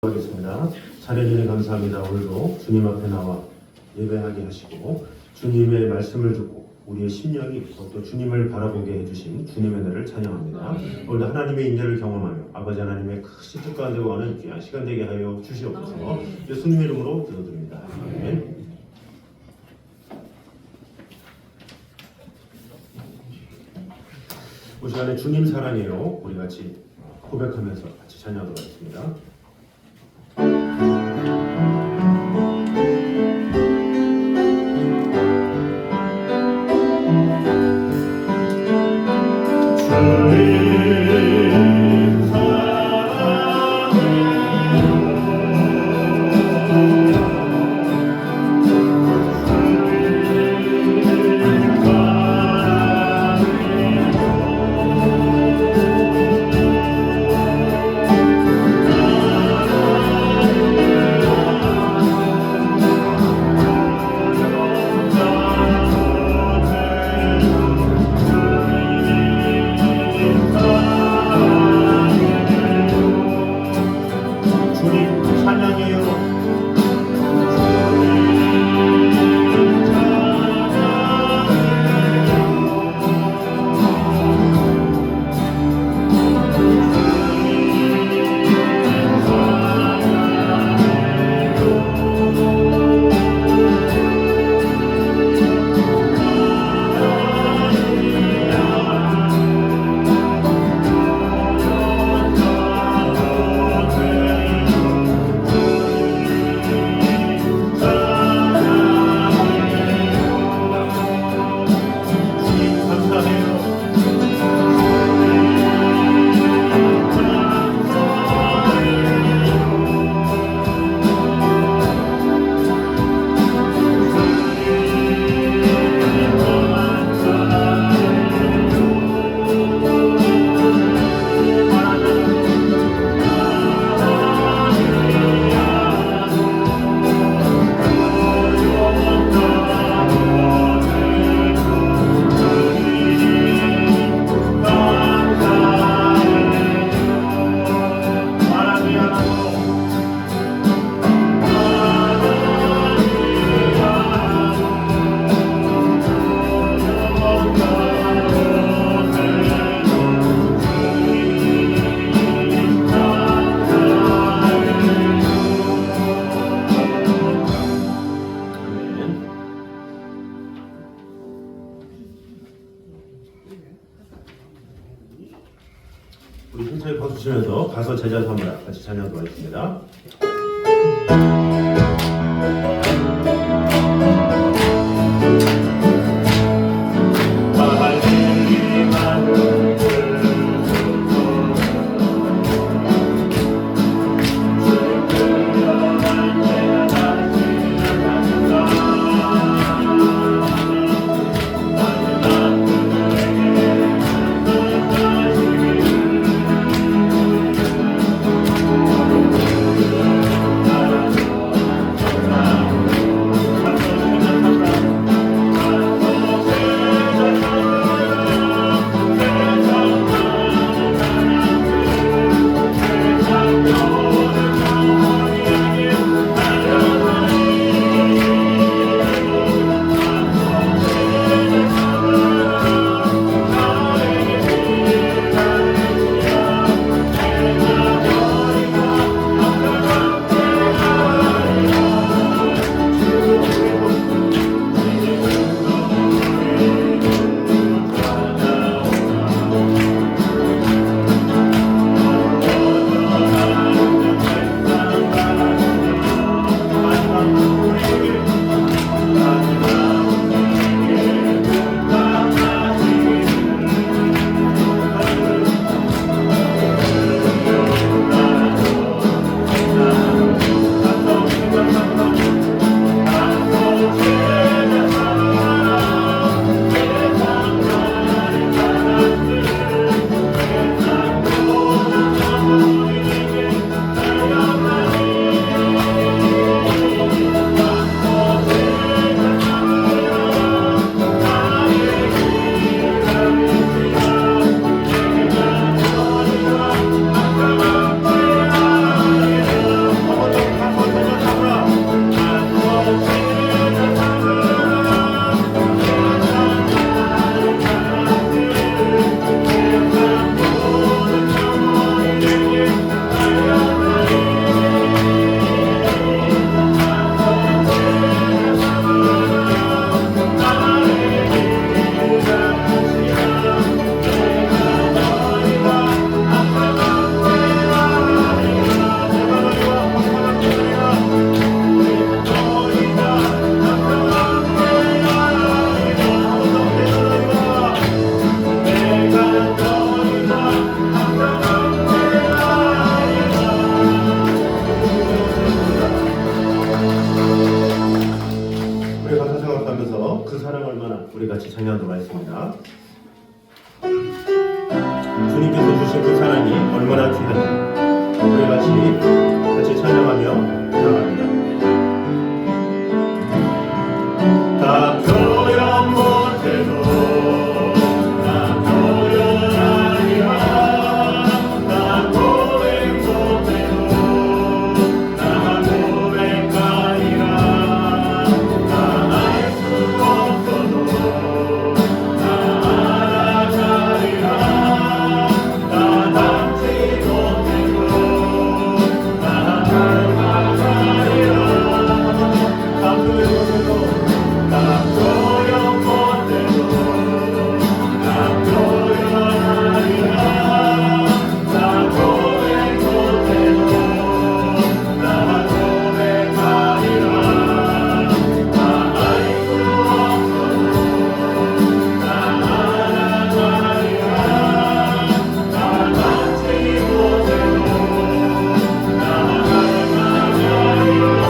하겠습니다. 잘해주니 감사합니다. 오늘도 주님 앞에 나와 예배하게 하시고 주님의 말씀을 듣고 우리의 심령이 또 주님을 바라보게 해주신 주님의 은혜를 찬양합니다. 오늘도 하나님의 인자를 경험하며 아버지 하나님의 크신 뜻 가운데 가는 귀한 시간 되게 하여 주시옵소서. 예수님의 이름으로 기도드립니다. 아멘. 이 시간에 주님 사랑해요. 우리 같이 고백하면서 같이 찬양하도록 하겠습니다. 우리 힘차게 박수 치면서 가서 제자 삼으라 같이 찬양하도록 하겠습니다. 찬양하도록 하겠습니다. 주님께서 주신 그 사랑이 얼마나 귀한지 우리 같이 찬양하며 나갑니다. 다 표현 못해도 다 표현하리라 다 고백 못해도 다 고백하리라 다 알 수 없어도 다 알아가리라 다 담지 못해도 다 닮아가리라 다 표현 못해도 다 표현 못해도 다 표현하리라 다 고백 못해도 다 고백하리라 다 알 수 없어도 다 알아가리라 다 담지 못해도 다 닮아가리라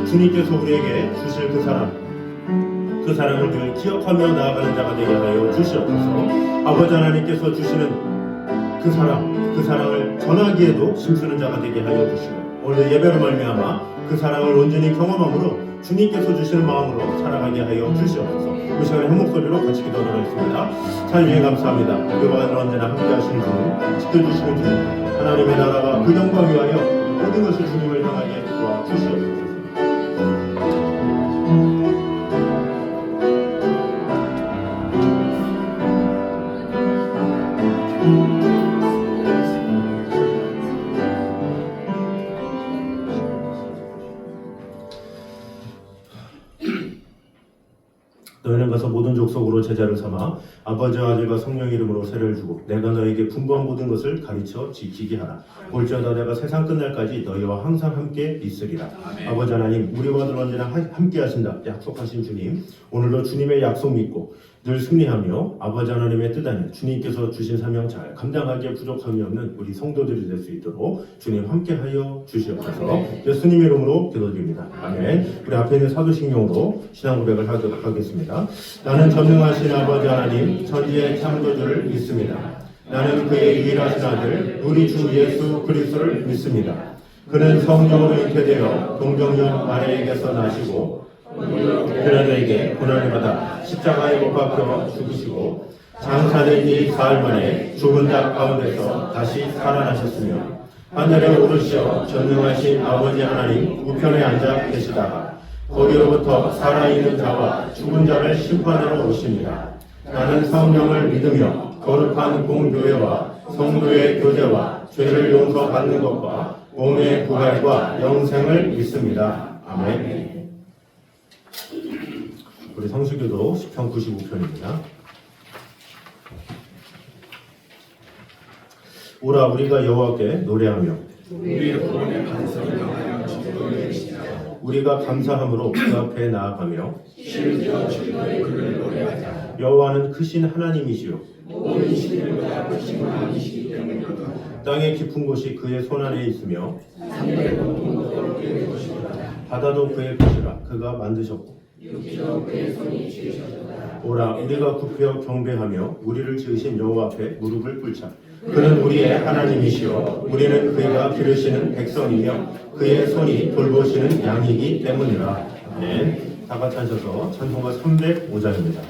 주님께서 우리에게 주실 그 사랑을 늘 기억하며 나아가는 자가 되게 하여 주시옵소서. 아버지 하나님께서 주시는 그 사랑을 전하기에도 힘쓰는 자가 되게 하여 주시고 오늘 예배로 말미암아 그 사랑을 온전히 경험함으로 주님께서 주시는 마음으로 살아가게 하여 주시옵소서. 이 시간에 한 목소리로 같이 기도하도록 하겠습니다. 찬양에 감사합니다. 우리와 언제나 함께 하시는 주님, 지켜주시는 주님, 하나님의 나라와 그 영광 위하여 모든 것을 주님을 향하게 도와주시옵소서. 너희는 가서 모든 족속으로 제자를 삼아 아버지와 아들과 성령 이름으로 세례를 주고 내가 너에게 분부한 모든 것을 가르쳐 지키게 하라. 볼지어다 내가 세상 끝날까지 너희와 항상 함께 있으리라. 아멘. 아버지 하나님, 우리와 늘 언제나 함께 하신다 약속하신 주님, 오늘도 주님의 약속 믿고 늘 승리하며 아버지 하나님의 뜻 안에 주님께서 주신 사명 잘 감당하기에 부족함이 없는 우리 성도들이 될 수 있도록 주님 함께하여 주시옵소서. 예수님 이름으로 기도드립니다. 아멘. 우리 앞에 있는 사도신경으로 신앙 고백을 하도록 하겠습니다. 나는 전능하신 아버지 하나님 천지의 창조주를 믿습니다. 나는 그의 유일하신 아들 우리 주 예수 그리스도를 믿습니다. 그는 성령으로 잉태되어 동정녀 마리아에게서 나시고 그녀에게 고난을 받아 십자가에 못 박혀 죽으시고 장사된 지 사흘 만에 죽은 자 가운데서 다시 살아나셨으며 하늘에 오르시어 전능하신 아버지 하나님 우편에 앉아 계시다가 거기로부터 살아있는 자와 죽은 자를 심판하러 오십니다. 나는 성령을 믿으며 거룩한 공교회와 성도의 교제와 죄를 용서받는 것과 몸의 부활과 영생을 믿습니다. 아멘. 우리 성수교도 10편 95편입니다. 오라 우리가 여호와께 노래하며 우리의 구원의 반석을 향하여 기도를 드리자. 우리가 감사함으로 그 앞에 나아가며 심지어 즐거이 그를 노래하자. 여호와는 크신 하나님이시요 모든 신들보다 크신 하나님이시기 때문이로다. 땅의 깊은 곳이 그의 손안에 있으며 산의 높은 곳도 그의 것이로다. 바다도 그의 것이라 그가 만드셨고 육지도 그의 손이 지으셨도다. 오라 우리가 굽혀 경배하며 우리를 지으신 여호와 앞에 무릎을 꿇자. 그는 우리의 하나님이시요 우리는 그가 기르시는 백성이며 그의 손이 돌보시는 양이기 때문이라. 네, 다 같이 하셔서 찬송가 305장입니다.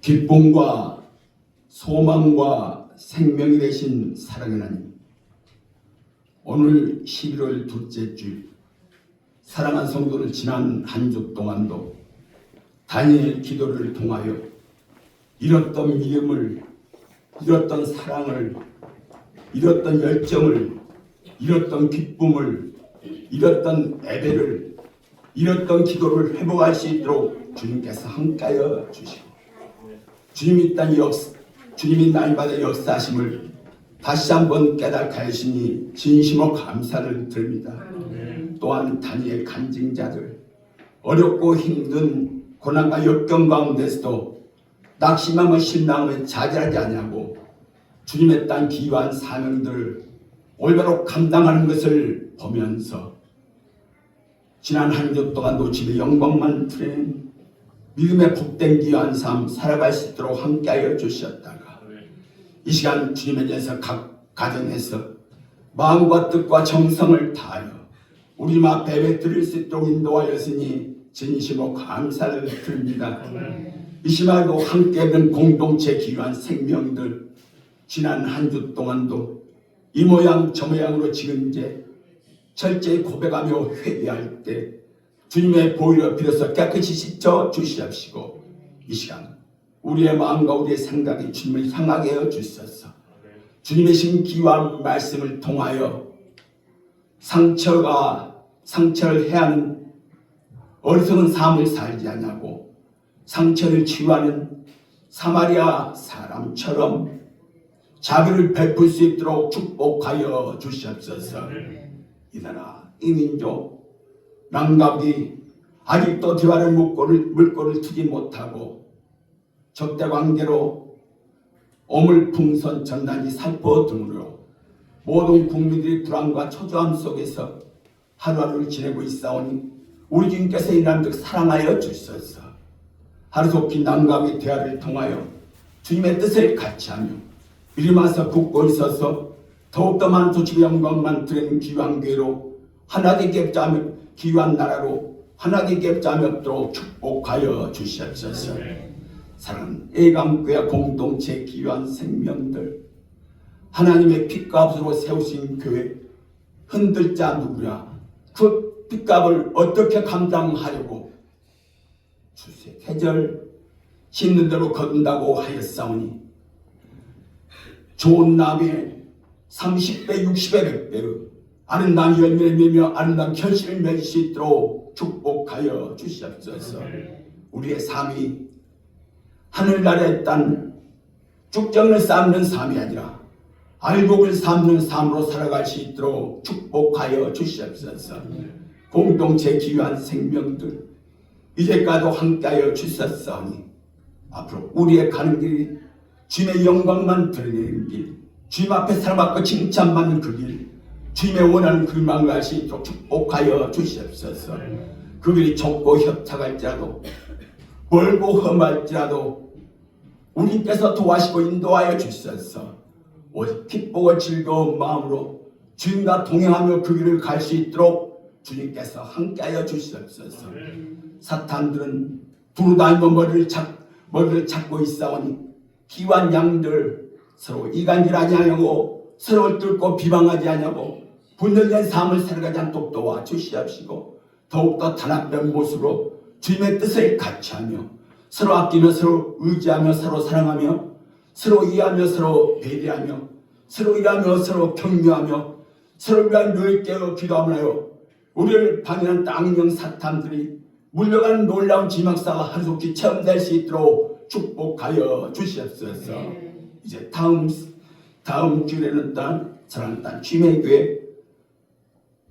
기쁨과 소망과 생명이 되신 사랑의 하나님, 오늘 11월 둘째 주 사랑한 성도를 지난 한 주 동안도 다니엘 기도를 통하여 잃었던 믿음을, 잃었던 사랑을, 잃었던 열정을, 잃었던 기쁨을, 잃었던 예배를, 잃었던 기도를 회복할 수 있도록 주님께서 함께하여 주시고, 주님이 날마다 역사하심을 다시 한번 깨닫게 하시니 진심으로 감사를 드립니다. 또한 다니엘 간증자들, 어렵고 힘든 고난과 역경 가운데서도 낙심하며 신랑을 자제하지 아니하고 주님의 땅 기여한 사명들을 올바로 감당하는 것을 보면서 지난 한 주 동안도 집에 영광만 드리는 믿음의 복된 귀한 삶 살아갈 수 있도록 함께하여 주셨다가 이 시간 주님에 대해서 각 가정에서 마음과 뜻과 정성을 다하여 우리 앞 예배 드릴 수 있도록 인도하였으니 진심으로 감사를 드립니다. 이 시간에도 함께 된 공동체 귀한 생명들 지난 한 주 동안도 이 모양 저 모양으로 지은 죄 철저히 고백하며 회개할 때 주님의 보혈을 빌어서 깨끗이 씻어 주시옵시고 이 시간 우리의 마음과 우리의 생각이 주님을 향하게 하여 주소서. 주님의 신 귀한 말씀을 통하여 상처를 해하는 어리석은 삶을 살지 않냐고 상처를 치유하는 사마리아 사람처럼 자비를 베풀 수 있도록 축복하여 주시옵소서. 이 나라 이 민족 랑갑이 아직도 대화를 물꼬를 트지 못하고 적대관계로 어물풍선 전단지 살포 등으로 모든 국민들이 불안과 초조함 속에서 하루하루를 지내고 있사오니 우리 주님께서 이 나라를 사랑하여 주소서. 하루속히 남과의 대화를 통하여 주님의 뜻을 같이하며 일어나서 굳고 있어서 더욱더 많은 주님의 영광만 드리는 귀한 교회로 하나님 겹자며 귀한 나라로 하나님 겹자며 없도록 축복하여 주시옵소서. 사랑하는 애감교회 공동체 귀한 생명들 하나님의 핏값으로 세우신 교회 흔들 자 누구랴. 그 핏값을 어떻게 감당하려고 주세 계절 심는 대로 거둔다고 하였사오니 좋은 나무에 30배 60배 100배 아름다운 열매를 맺며 아름다운 결실을 맺을 수 있도록 축복하여 주시옵소서. 우리의 삶이 하늘나라의 땅 쭉정을 쌓는 삶이 아니라 알곡을 쌓는 삶으로 살아갈 수 있도록 축복하여 주시옵소서. 공동체 귀한 생명들 이제까지도 함께하여 주셨사오니 앞으로 우리의 가는 길이 주님의 영광만 드러내는 길, 주님 앞에 사랑받고 칭찬받는 그 길, 주님의 원하는 길만 갈 수 있도록 축복하여 주시옵소서. 그 길이 좁고 협착할지라도 멀고 험할지라도 우리께서 도와시고 인도하여 주셔서 오직 기쁘고 즐거운 마음으로 주님과 동행하며 그 길을 갈 수 있도록 주님께서 함께하여 주시옵소서. 사탄들은 두루다니며 머리를 찾고 있사오니 귀한 양들 서로 이간질하지 않냐고 서로를 뚫고 비방하지 않냐고 분열된 삶을 살아가지 않도록 도와주시옵시고 더욱더 단합된 모습으로 주님의 뜻을 같이하며 서로 아끼며 서로 의지하며 서로 사랑하며 서로 이해하며 서로 배려하며 서로 일하며 서로 격려하며 서로 위한 늘 깨어 기도하며 우리를 방해하는 악령 사탄들이 물려가는 놀라운 지막사가 하루속히 체험될 수 있도록 축복하여 주시옵소서. 이제 다음 주일에는 사랑하는 딸 주님의 교회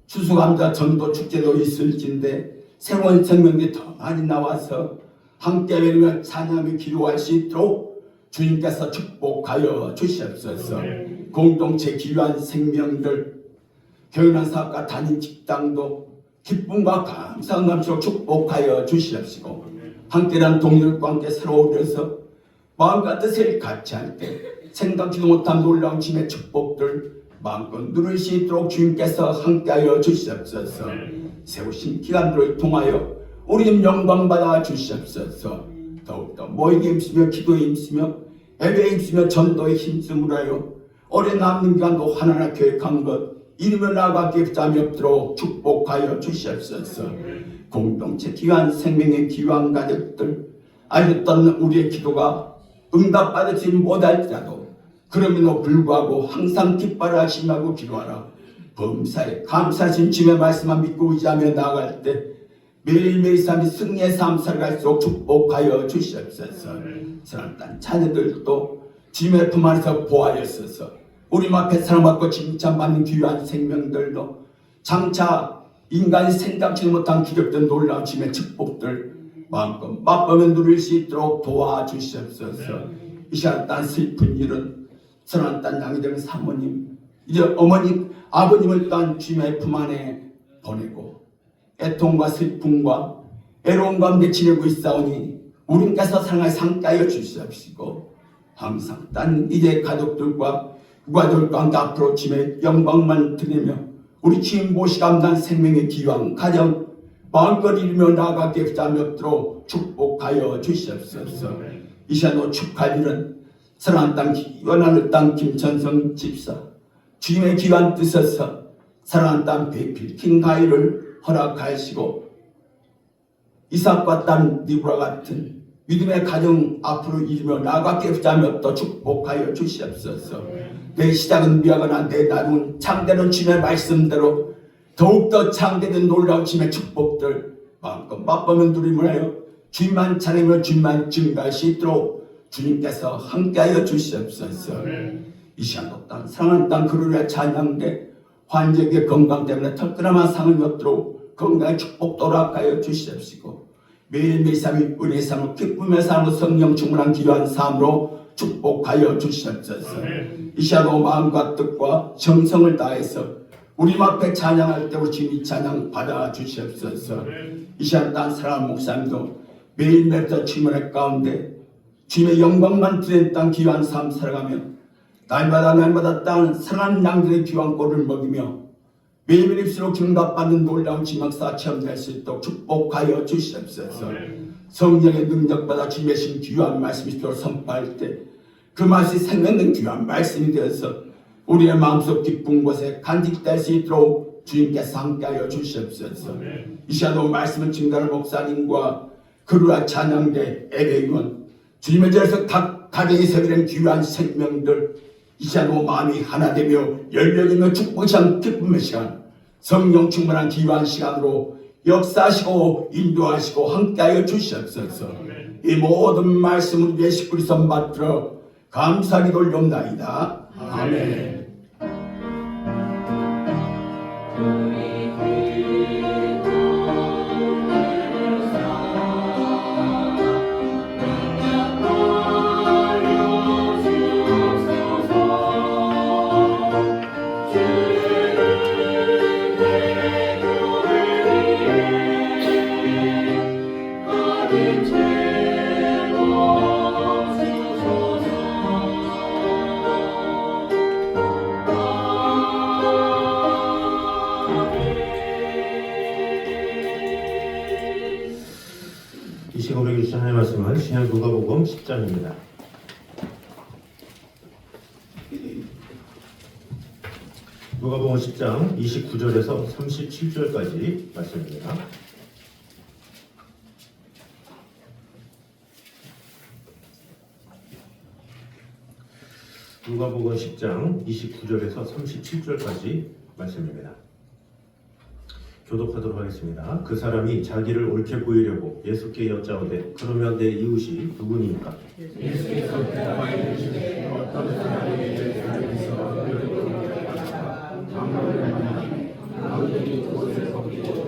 추수감사 전도 축제도 있을진데 새로운 생명들이 더 많이 나와서 함께 외리며 찬양하며 기도할 수 있도록 주님께서 축복하여 주시옵소서. 공동체 귀한 생명들 교회나 사업과 단임 직장도 기쁨과 감사한 감사로 축복하여 주시옵시고 함께란 동료들과 함께 서로 어울려서 마음과 뜻을 같이 할 때 생각지도 못한 놀라운 주님의 축복들 마음껏 누릴 수 있도록 주님께서 함께하여 주시옵소서. 세우신 기간들을 통하여 우리 영광 받아 주시옵소서. 더욱더 모이게 힘쓰며 기도에 힘쓰며 예배에 힘쓰며 전도에 힘쓰므로 하여 오래 남는 기간도 하나하나 계획한 것 이름을 나아가게 부담이 없도록 축복하여 주시옵소서. 공동체 귀한 생명의 귀한 가족들 알렸던 우리의 기도가 응답받지 못할지라도 그럼에도 불구하고 항상 기뻐라 하심하고 기도하라. 범사에 감사하신 주님의 말씀만 믿고 의지하며 나아갈 때 매일매일 삶이 승리의 삶 살아갈 수 축복하여 주시옵소서. 사랑하는 자녀들도 주님의 품 안에서 보호하였소서. 우리 앞에 사랑받고 칭찬받는 귀한 생명들도 장차 인간이 생각지 못한 기적된 놀라운 주님의 축복들 마음껏 맛보며 누릴 수 있도록 도와주시옵소서. 이 시간 딴 슬픈 일은 사랑하는 딴 양이 되는 사모님 이제 어머니 아버님을 딴 주님의 품 안에 보내고 애통과 슬픔과 애로운 가운데 지내고 있사오니 우리께서 사랑을 상가하여 주시옵시고 항상 딴 이제 가족들과 유가족과 함께 앞으로 주님의 영광만 드리며 우리 주님 모시 감당 생명의 기왕 가정 마음껏 이루며 나아가게 붙잡도록 축복하여 주시옵소서. 이 시간도 축하할 일은 사랑하는 땅 원하는 땅 김천성 집사 주님의 귀한 뜻에서 사랑하는 땅 배필 킹가이를 허락하시고 이삭과 딸 리브라 같은 믿음의 가정 앞으로 이루며 나아가게 붙잡며 축복하여 주시옵소서. 내 시작은 미약하나 내 나중은 창대는 주님의 말씀대로 더욱더 창대된 놀라운 주님의 축복들 마음껏 맛보면 누림을 하여 주님만 찬양하며 주님만 증가할 수 있도록 주님께서 함께하여 주시옵소서. 이 시간도 땅 사랑하는 땅 그루려 찬양대 환절기의 건강 때문에 털끄나만 상을 얻도록 건강의 축복 도락하여 주시옵시고 매일매일 삶이 은혜의 삶을 기쁨의 삶으로 성령 충만한 귀한 삶으로 축복하여 주시옵소서. 이 시간도 마음과 뜻과 정성을 다해서 우리 앞에 찬양할 때 우리 주님이 찬양 받아 주시옵소서. 이 시간 딴 사랑하는 목사님도 매일매일 주님의 가운데 주님의 영광만 드리는 땅 귀한 삶 살아가며 날마다 땅 사랑하는 양들의 귀한 꼴을 먹이며 매일매일 입술로 경각받는 놀라운 지막사 체험될 수 있도록 축복하여 주시옵소서. 성령의 능력받아 주님의 신 귀한 말씀이 있도록 선포할 때 그 말씀이 생명된 귀한 말씀이 되어서 우리의 마음속 깊은 곳에 간직될 수 있도록 주님께서 함께하여 주시옵소서. 이 시간도 말씀을 증가하는 목사님과 그루와 찬양대 예배위원 주님의 절에서 각 가정이 세우는 귀한 생명들 이 시간도 마음이 하나 되며 열려지며 축복한 기쁨의 시간 성령 충만한 귀한 시간으로 역사하시고 인도하시고 함께하여 주시옵소서. 이 모든 말씀을 예수 그리스도 받들어 감사하게 돌려옵나이다. 아멘. 이 시간 우리에게 주신 하나님의 말씀은 신약 누가복음 10장입니다. 누가복음 10장 29절에서 37절까지 말씀입니다. 누가복음 10장 29절에서 37절까지 말씀입니다. 교독하도록 하겠습니다. 그 사람이 자기를 옳게 보이려고 예수께 여짜오되 그러면 내 이웃이 누구니까? 예수께서 대답하여 이르시되 어떤 사람에게 하나님께서 장로를 만나니 아무들이 그것을 벗기고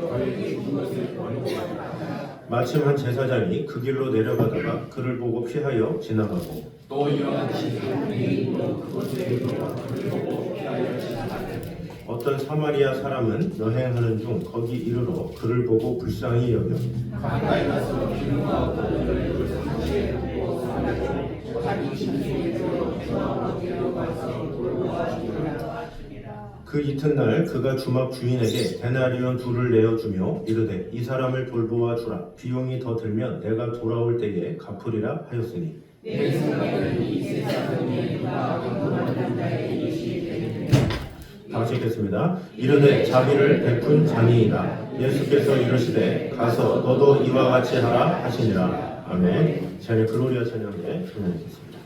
거의 죽은 것을 버리고 가니라. 마침 한 제사장이 그 길로 내려가다가 그를 보고 피하여 지나가고 또 이러한 시선이 그것을 보고 피하여 지나가되 어떤 사마리아 사람은 여행하는 중 거기 이르러 그를 보고 불쌍히 여겨 가까이 가서 기름과 고기를 상시에 붓고 사면서 자기 심중으로 주하고 데려가서 돌보아 주니라. 그 이튿날 그가 주막 주인에게 데나리온 둘을 내어주며 이르되 이 사람을 돌보아 주라 비용이 더 들면 내가 돌아올 때에 갚으리라 하였으니 내 생각에는 이 세상에 누가 강건한 자의 이시 되겠느냐. 다 같이 읽겠습니다. 이르되 자비를 베푼 자니이다. 예수께서 이르시되 가서 너도 이와 같이 하라 하시니라. 아멘. 제 글로리아 찬양에 전해드리겠습니다.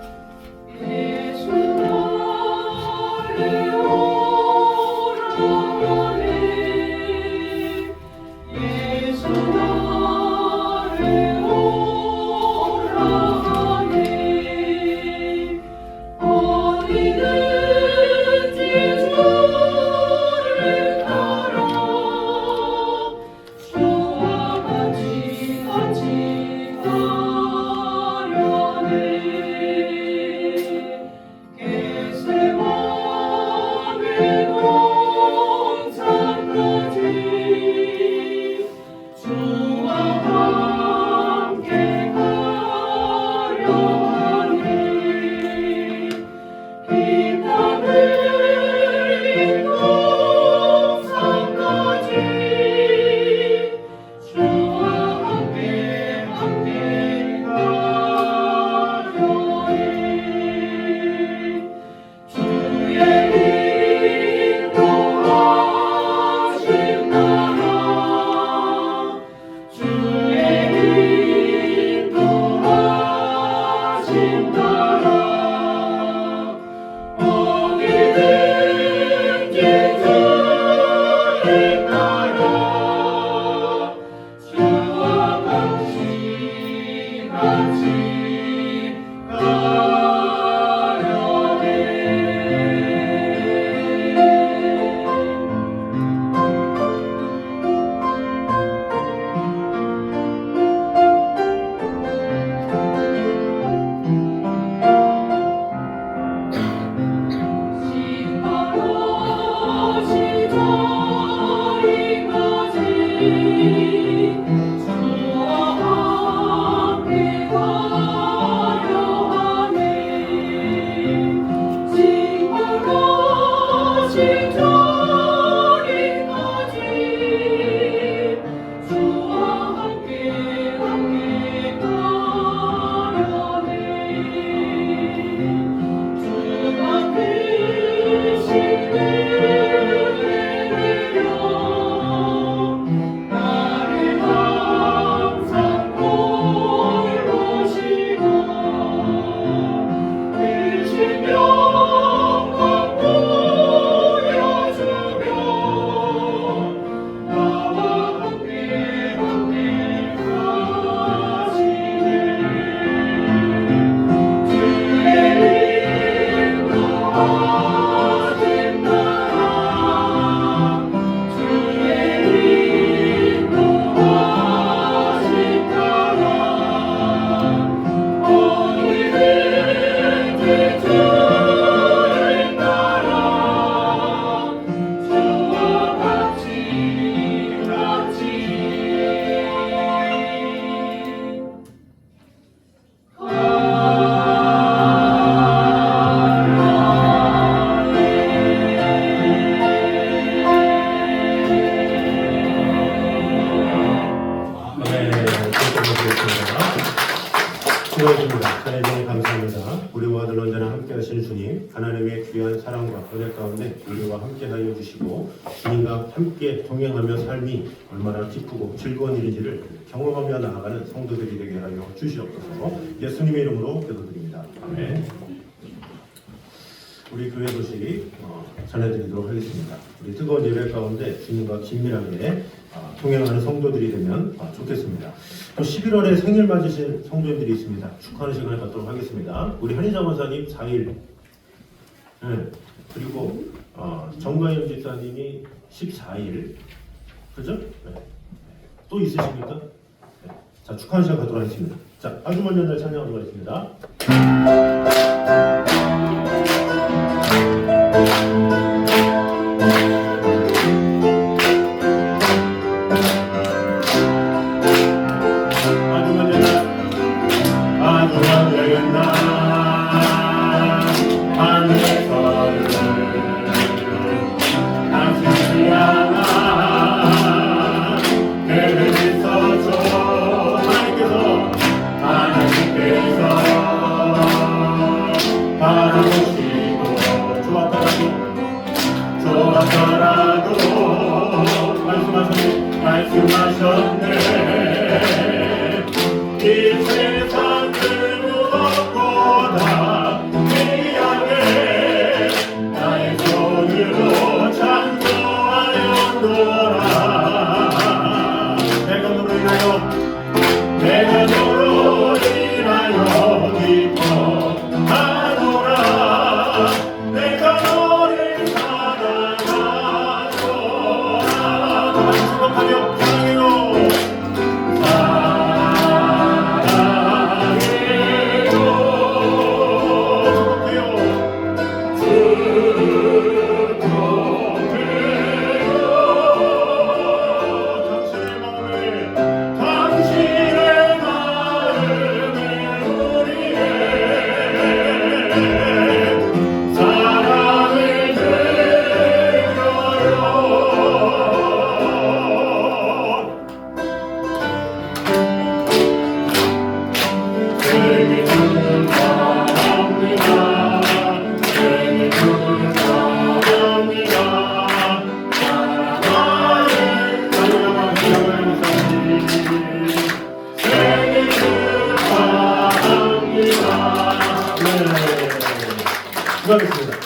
예수 나를 오라 기도드리겠습니다. 수고하십니다. 찬양에 감사합니다. 우리와 늘 언제나 함께 하시는 주님, 하나님의 귀한 사랑과 은혜 가운데 우리와 함께 하여 주시고 주님과 함께 동행하며 삶이 얼마나 기쁘고 즐거운 일인지를 경험하며 나아가는 성도들이 되게 하여 주시옵소서. 예수님의 이름으로 기도드립니다. 아멘. 우리 교회 소식 전해드리도록 하겠습니다. 우리 뜨거운 예배 가운데 주님과 긴밀하게 동행하는 성도들이 되면 좋겠습니다. 또 11월에 생일 맞으신 성도님들이 있습니다. 축하하는 시간을 갖도록 하겠습니다. 우리 한희자 권사님 4일, 그리고 정가영 집사님이 14일, 그죠? 네. 또 있으십니까? 네. 자, 축하하는 시간 갖도록 하겠습니다. 자, 아주 먼저 날 찬양하도록 하겠습니다. 말씀하셨네. 이 세상 그 무엇보다 귀하게 나의 손으로 창조하였노라. 내가 너로 인하여 기뻐하노라. 내가 너를 사랑하노라. 축복하며 수고하셨습니다.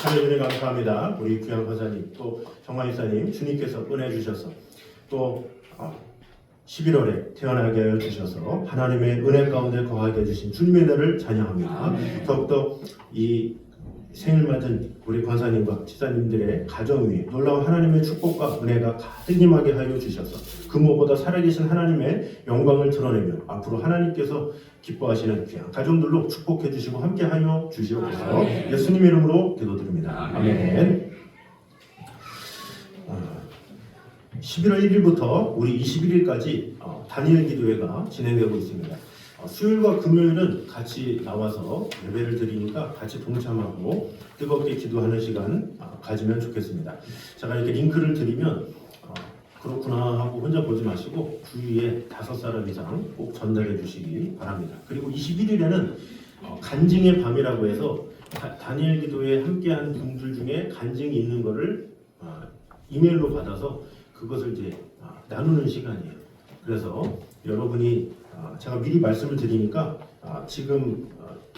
참여주님 감사합니다. 우리 귀한 권사님 또 정관이사님 주님께서 은혜 주셔서 또 11월에 태어나게 하여 주셔서 하나님의 은혜 가운데 거하게 해주신 주님의 은혜를 찬양합니다. 더욱더 이 생일 맞은 우리 권사님과 지사님들의 가정 위에 놀라운 하나님의 축복과 은혜가 가득 임하게 하여 주셔서 그 무엇보다 살아계신 하나님의 영광을 드러내며 앞으로 하나님께서 기뻐하시는 귀한 가정들로 축복해 주시고 함께 하여 주시옵소서. 예수님의 이름으로 기도드립니다. 아멘. 11월 1일부터 우리 21일까지 다니엘 기도회가 진행되고 있습니다. 수요일과 금요일은 같이 나와서 예배를 드리니까 같이 동참하고 뜨겁게 기도하는 시간 가지면 좋겠습니다. 제가 이렇게 링크를 드리면 그렇구나 하고 혼자 보지 마시고 주위에 5사람 이상 꼭 전달해 주시기 바랍니다. 그리고 21일에는 간증의 밤이라고 해서 다니엘 기도에 함께한 분들 중에 간증이 있는 거를 이메일로 받아서 그것을 이제 나누는 시간이에요. 그래서 여러분이 제가 미리 말씀을 드리니까 지금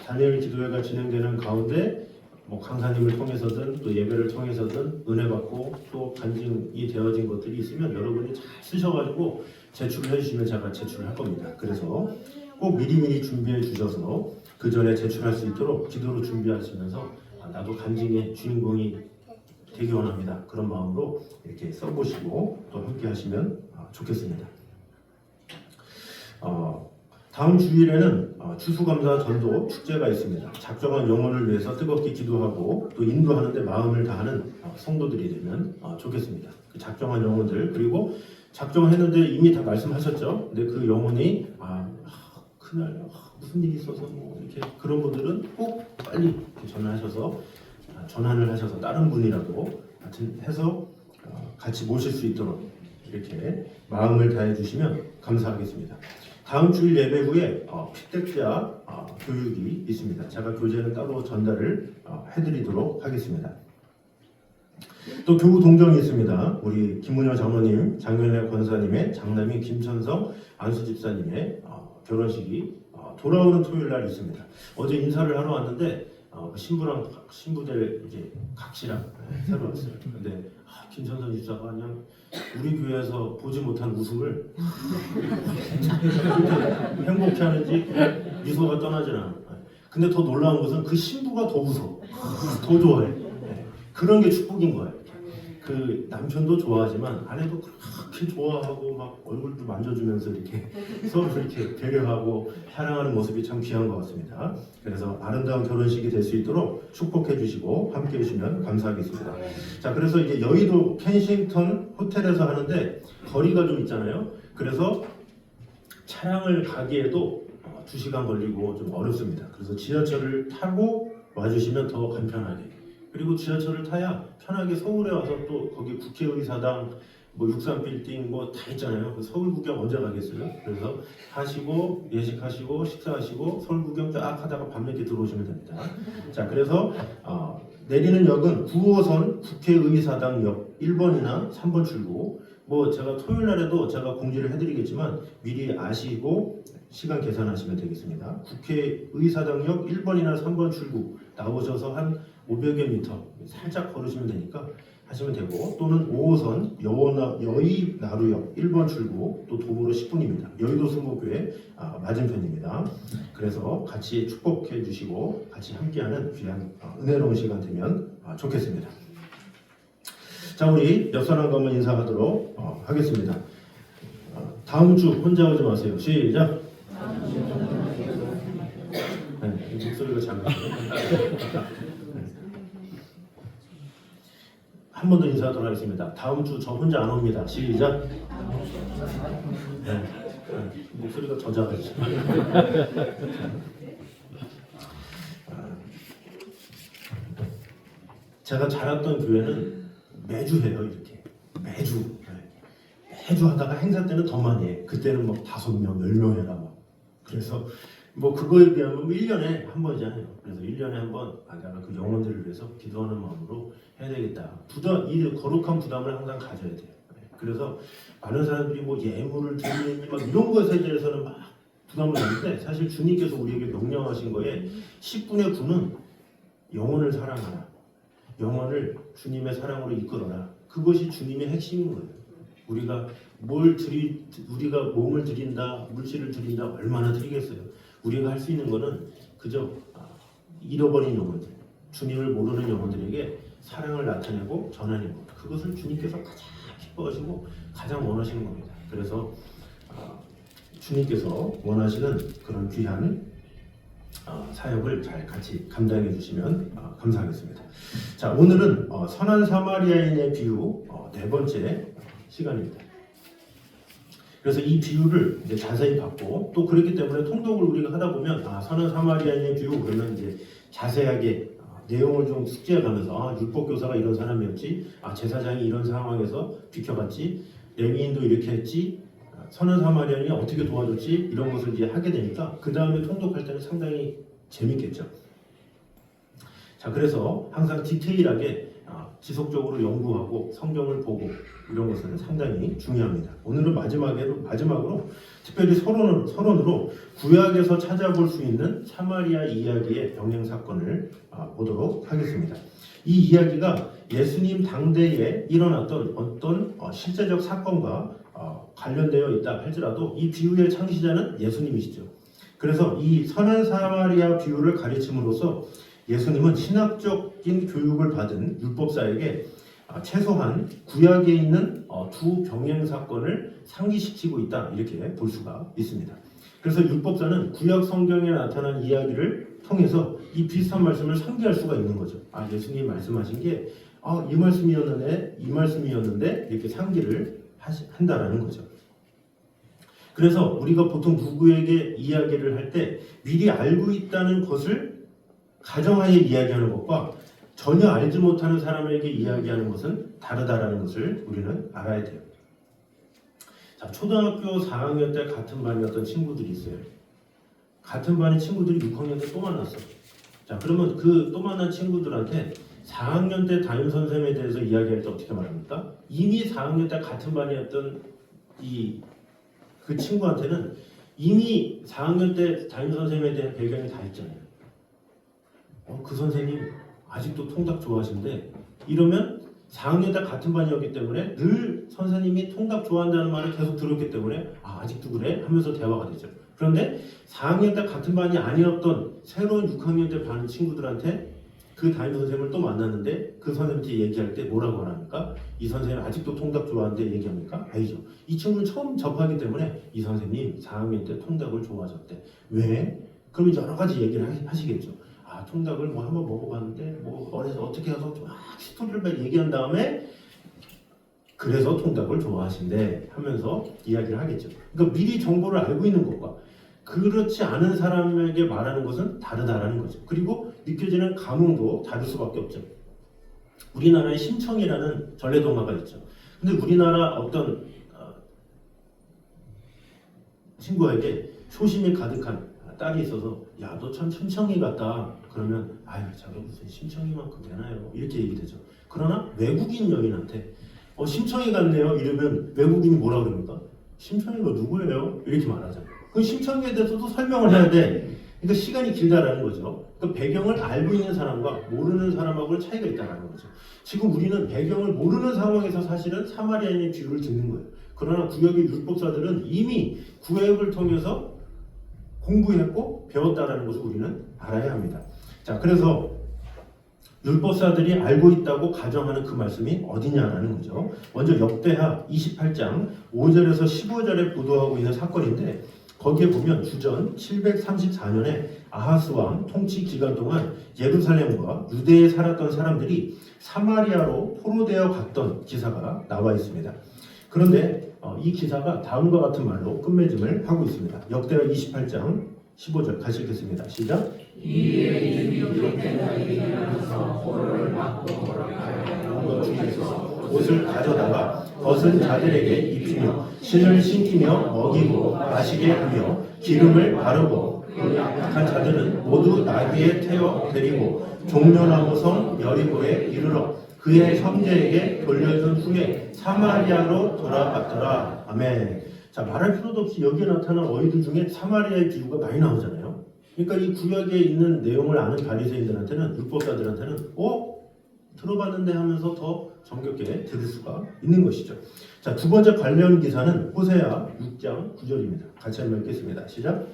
다니엘 기도회가 진행되는 가운데 뭐 강사님을 통해서든 또 예배를 통해서든 은혜 받고 또 간증이 되어진 것들이 있으면 여러분이 잘 쓰셔가지고 제출을 해주시면 제가 제출을 할 겁니다. 그래서 꼭 미리미리 준비해 주셔서 그 전에 제출할 수 있도록 기도로 준비하시면서 나도 간증의 주인공이 되기 원합니다. 그런 마음으로 이렇게 써보시고 또 함께 하시면 좋겠습니다. 다음 주일에는 추수감사 전도 축제가 있습니다. 작정한 영혼을 위해서 뜨겁게 기도하고 또 인도하는데 마음을 다하는 성도들이 되면 좋겠습니다. 그 작정한 영혼들, 그리고 작정했는데 이미 다 말씀하셨죠. 근데 그 영혼이 그날 무슨 일이 있어서 뭐 이렇게 그런 분들은 꼭 빨리 전환을 하셔서 다른 분이라도 같은 해서 같이 모실 수 있도록 이렇게 마음을 다해 주시면 감사하겠습니다. 다음 주일 예배 후에 피택자 교육이 있습니다. 제가 교재는 따로 전달을 해드리도록 하겠습니다. 또 교우 동정이 있습니다. 우리 김문효 장로님, 장면회 권사님의 장남인 김천성 안수 집사님의 결혼식이 돌아오는 토요일 날 있습니다. 어제 인사를 하러 왔는데 신부랑 신부들 이제 각시랑 새로 왔어요. 근데 김천성 집사가 그냥 우리 교회에서 보지 못한 웃음을 행복해하는지 미소가 떠나질 않아. 근데 더 놀라운 것은 그 신부가 더 웃어, 더 좋아해. 그런 게 축복인 거예요. 그 남편도 좋아하지만 아내도 그렇게 좋아하고 막 얼굴도 만져주면서 이렇게 서로 이렇게 배려하고 사랑하는 모습이 참 귀한 것 같습니다. 그래서 아름다운 결혼식이 될 수 있도록 축복해 주시고 함께 해주시면 감사하겠습니다. 자, 그래서 이제 여의도 켄싱턴 호텔에서 하는데 거리가 좀 있잖아요. 그래서 차량을 가기에도 2시간 걸리고 좀 어렵습니다. 그래서 지하철을 타고 와주시면 더 간편하게. 그리고 지하철을 타야 편하게 서울에 와서 또 거기 국회의사당 뭐 63빌딩 뭐 다 있잖아요. 그 서울 구경 언제 가겠어요? 그래서 하시고 예식하시고 식사하시고 서울 구경 쫙 하다가 밤늦게 들어오시면 됩니다. 자, 그래서 내리는 역은 9호선 국회의사당역 1번이나 3번 출구. 뭐 제가 토요일 날에도 제가 공지를 해드리겠지만 미리 아시고 시간 계산하시면 되겠습니다. 국회의사당역 1번이나 3번 출구 나오셔서 한 500여 미터 살짝 걸으시면 되니까 하시면 되고, 또는 5호선 여의나루역 1번 출구 또 도보로 10분입니다. 여의도 순복교회 맞은편입니다. 그래서 같이 축복해 주시고 같이 함께하는 귀한 은혜로운 시간 되면 좋겠습니다. 자, 우리 옆사람과 한번 인사하도록 하겠습니다. 다음 주 혼자 오지 마세요. 시작. 네, 목소리가 작아요. 한 번 더 인사하도록 하겠습니다. 다음 주 저 혼자 안 옵니다. 시작. 네, 목소리가 더 작아요. 제가 자랐던 교회는 매주 해요. 이렇게 매주 하다가 행사 때는 더 많이 해. 그때는 뭐 5명, 10명 해라 막. 그래서 뭐 그거에 비하면 1년에 한 번이잖아요. 그래서 1년에 한 번 내가 그 영혼들을 위해서 기도하는 마음으로 해야 되겠다. 이 거룩한 부담을 항상 가져야 돼요. 그래서 많은 사람들이 뭐 예물을 드리니 막 이런 것에 대해서는 막 부담을 갖는데, 사실 주님께서 우리에게 명령하신 거에 10분의 9는 영혼을 사랑하라. 영혼을 주님의 사랑으로 이끌어라. 그것이 주님의 핵심인 거예요. 우리가 우리가 몸을 드린다, 물질을 드린다, 얼마나 드리겠어요. 우리가 할 수 있는 거는 그저 잃어버린 영혼들, 주님을 모르는 영혼들에게 사랑을 나타내고 전하는 것. 그것을 주님께서 가장 기뻐하시고 가장 원하시는 겁니다. 그래서 주님께서 원하시는 그런 귀한 사역을 잘 같이 감당해 주시면 감사하겠습니다. 자, 오늘은 선한 사마리아인의 비유 4번째 시간입니다. 그래서 이 비유를 이제 자세히 받고, 또 그렇기 때문에 통독을 우리가 하다 보면 선한 사마리아인의 비유 그러면 이제 자세하게 내용을 좀 숙지해가면서 율법 교사가 이런 사람이었지, 제사장이 이런 상황에서 비켜갔지, 레위인도 이렇게 했지, 선한 사마리아인이 어떻게 도와줬지, 이런 것을 이제 하게 되니까 그 다음에 통독할 때는 상당히 재밌겠죠. 자, 그래서 항상 디테일하게 지속적으로 연구하고 성경을 보고 이런 것은 상당히 중요합니다. 오늘은 마지막으로 특별히 서론으로 구약에서 찾아볼 수 있는 사마리아 이야기의 병행 사건을 보도록 하겠습니다. 이 이야기가 예수님 당대에 일어났던 어떤 실제적 사건과 관련되어 있다 할지라도 이 비유의 창시자는 예수님이시죠. 그래서 이 선한 사마리아 비유를 가르침으로써 예수님은 신학적인 교육을 받은 율법사에게 최소한 구약에 있는 두 병행 사건을 상기시키고 있다, 이렇게 볼 수가 있습니다. 그래서 율법사는 구약 성경에 나타난 이야기를 통해서 이 비슷한 말씀을 상기할 수가 있는 거죠. 예수님이 말씀하신 게 이 말씀이었는데 이렇게 상기를 한다라는 거죠. 그래서 우리가 보통 누구에게 이야기를 할 때 미리 알고 있다는 것을 가정하에 이야기하는 것과 전혀 알지 못하는 사람에게 이야기하는 것은 다르다라는 것을 우리는 알아야 돼요. 자, 초등학교 4학년 때 같은 반이었던 친구들이 있어요. 같은 반의 친구들이 6학년 때 또 만났어. 자, 그러면 그 또 만난 친구들한테 4학년 때 담임 선생님에 대해서 이야기할 때 어떻게 말합니까? 이미 4학년 때 같은 반이었던 그 친구한테는 이미 4학년 때 담임 선생님에 대한 배경이 다 있잖아요. 그 선생님 아직도 통닭 좋아하시는데 이러면 4학년 때 같은 반이었기 때문에 늘 선생님이 통닭 좋아한다는 말을 계속 들었기 때문에 아직도 그래? 하면서 대화가 되죠. 그런데 4학년 때 같은 반이 아니었던 새로운 6학년 때 반 친구들한테 그 담임 선생님을 또 만났는데 그 선생님한테 얘기할 때 뭐라고 하랍니까? 이 선생님 아직도 통닭 좋아하는데 얘기합니까? 아니죠. 이 친구는 처음 접하기 때문에 이 선생님 4학년 때 통닭을 좋아하셨대. 왜? 그럼 여러 가지 얘기를 하시겠죠. 통닭을 뭐 한번 먹어봤는데 뭐 어디서 어떻게 해서 막 스토리를 막 얘기한 다음에 그래서 통닭을 좋아하신대 하면서 이야기를 하겠죠. 그러니까 미리 정보를 알고 있는 것과 그렇지 않은 사람에게 말하는 것은 다르다라는 거죠. 그리고 느껴지는 감흥도 다를 수밖에 없죠. 우리나라에 심청이라는 전래동화가 있죠. 근데 우리나라 어떤 친구에게 효심이 가득한 딸이 있어서 야, 너 참 심청이 같다. 그러면 저거 무슨 심청이만큼 되나요? 이렇게 얘기되죠. 그러나 외국인 여인한테 심청이 같네요. 이러면 외국인이 뭐라 그럽니까? 심청이가 누구예요? 이렇게 말하죠. 그 심청이에 대해서도 설명을 해야 돼. 그러니까 시간이 길다라는 거죠. 그 배경을 알고 있는 사람과 모르는 사람하고는 차이가 있다는 거죠. 지금 우리는 배경을 모르는 상황에서 사실은 사마리아인의 비유를 듣는 거예요. 그러나 구약의 율법사들은 이미 구약을 통해서 공부했고 배웠다라는 것을 우리는 알아야 합니다. 자, 그래서 율법사들이 알고 있다고 가정하는 그 말씀이 어디냐라는 거죠. 먼저 역대하 28장 5절에서 15절에 보도하고 있는 사건인데 거기에 보면 주전 734년에 아하스 왕 통치 기간 동안 예루살렘과 유대에 살았던 사람들이 사마리아로 포로되어 갔던 기사가 나와 있습니다. 그런데 이 기사가 다음과 같은 말로 끝맺음을 하고 있습니다. 역대하 28장 15절 같이 읽겠습니다. 시작. 이에 이렇게 일어나서 포로를 막고 허락하여 중에서 옷을 가져다가 벗은 자들에게 입히며 신을 신기며 먹이고 마시게 하며 기름을 바르고 그 약한 자들은 모두 나귀에 태워 데리고 종려나무 성 여리고에 이르러 그의 형제에게 돌려준 후에 사마리아로 돌아갔더라. 아멘. 자, 말할 필요도 없이 여기에 나타난 어휘들 중에 사마리아의 비유가 많이 나오잖아요. 그러니까 이 구약에 있는 내용을 아는 바리새인들한테는 율법사들한테는 들어봤는데 하면서 더 정겹게 들을 수가 있는 것이죠. 자, 두 번째 관련 기사는 호세아 6장 9절입니다. 같이 한번 읽겠습니다. 시작.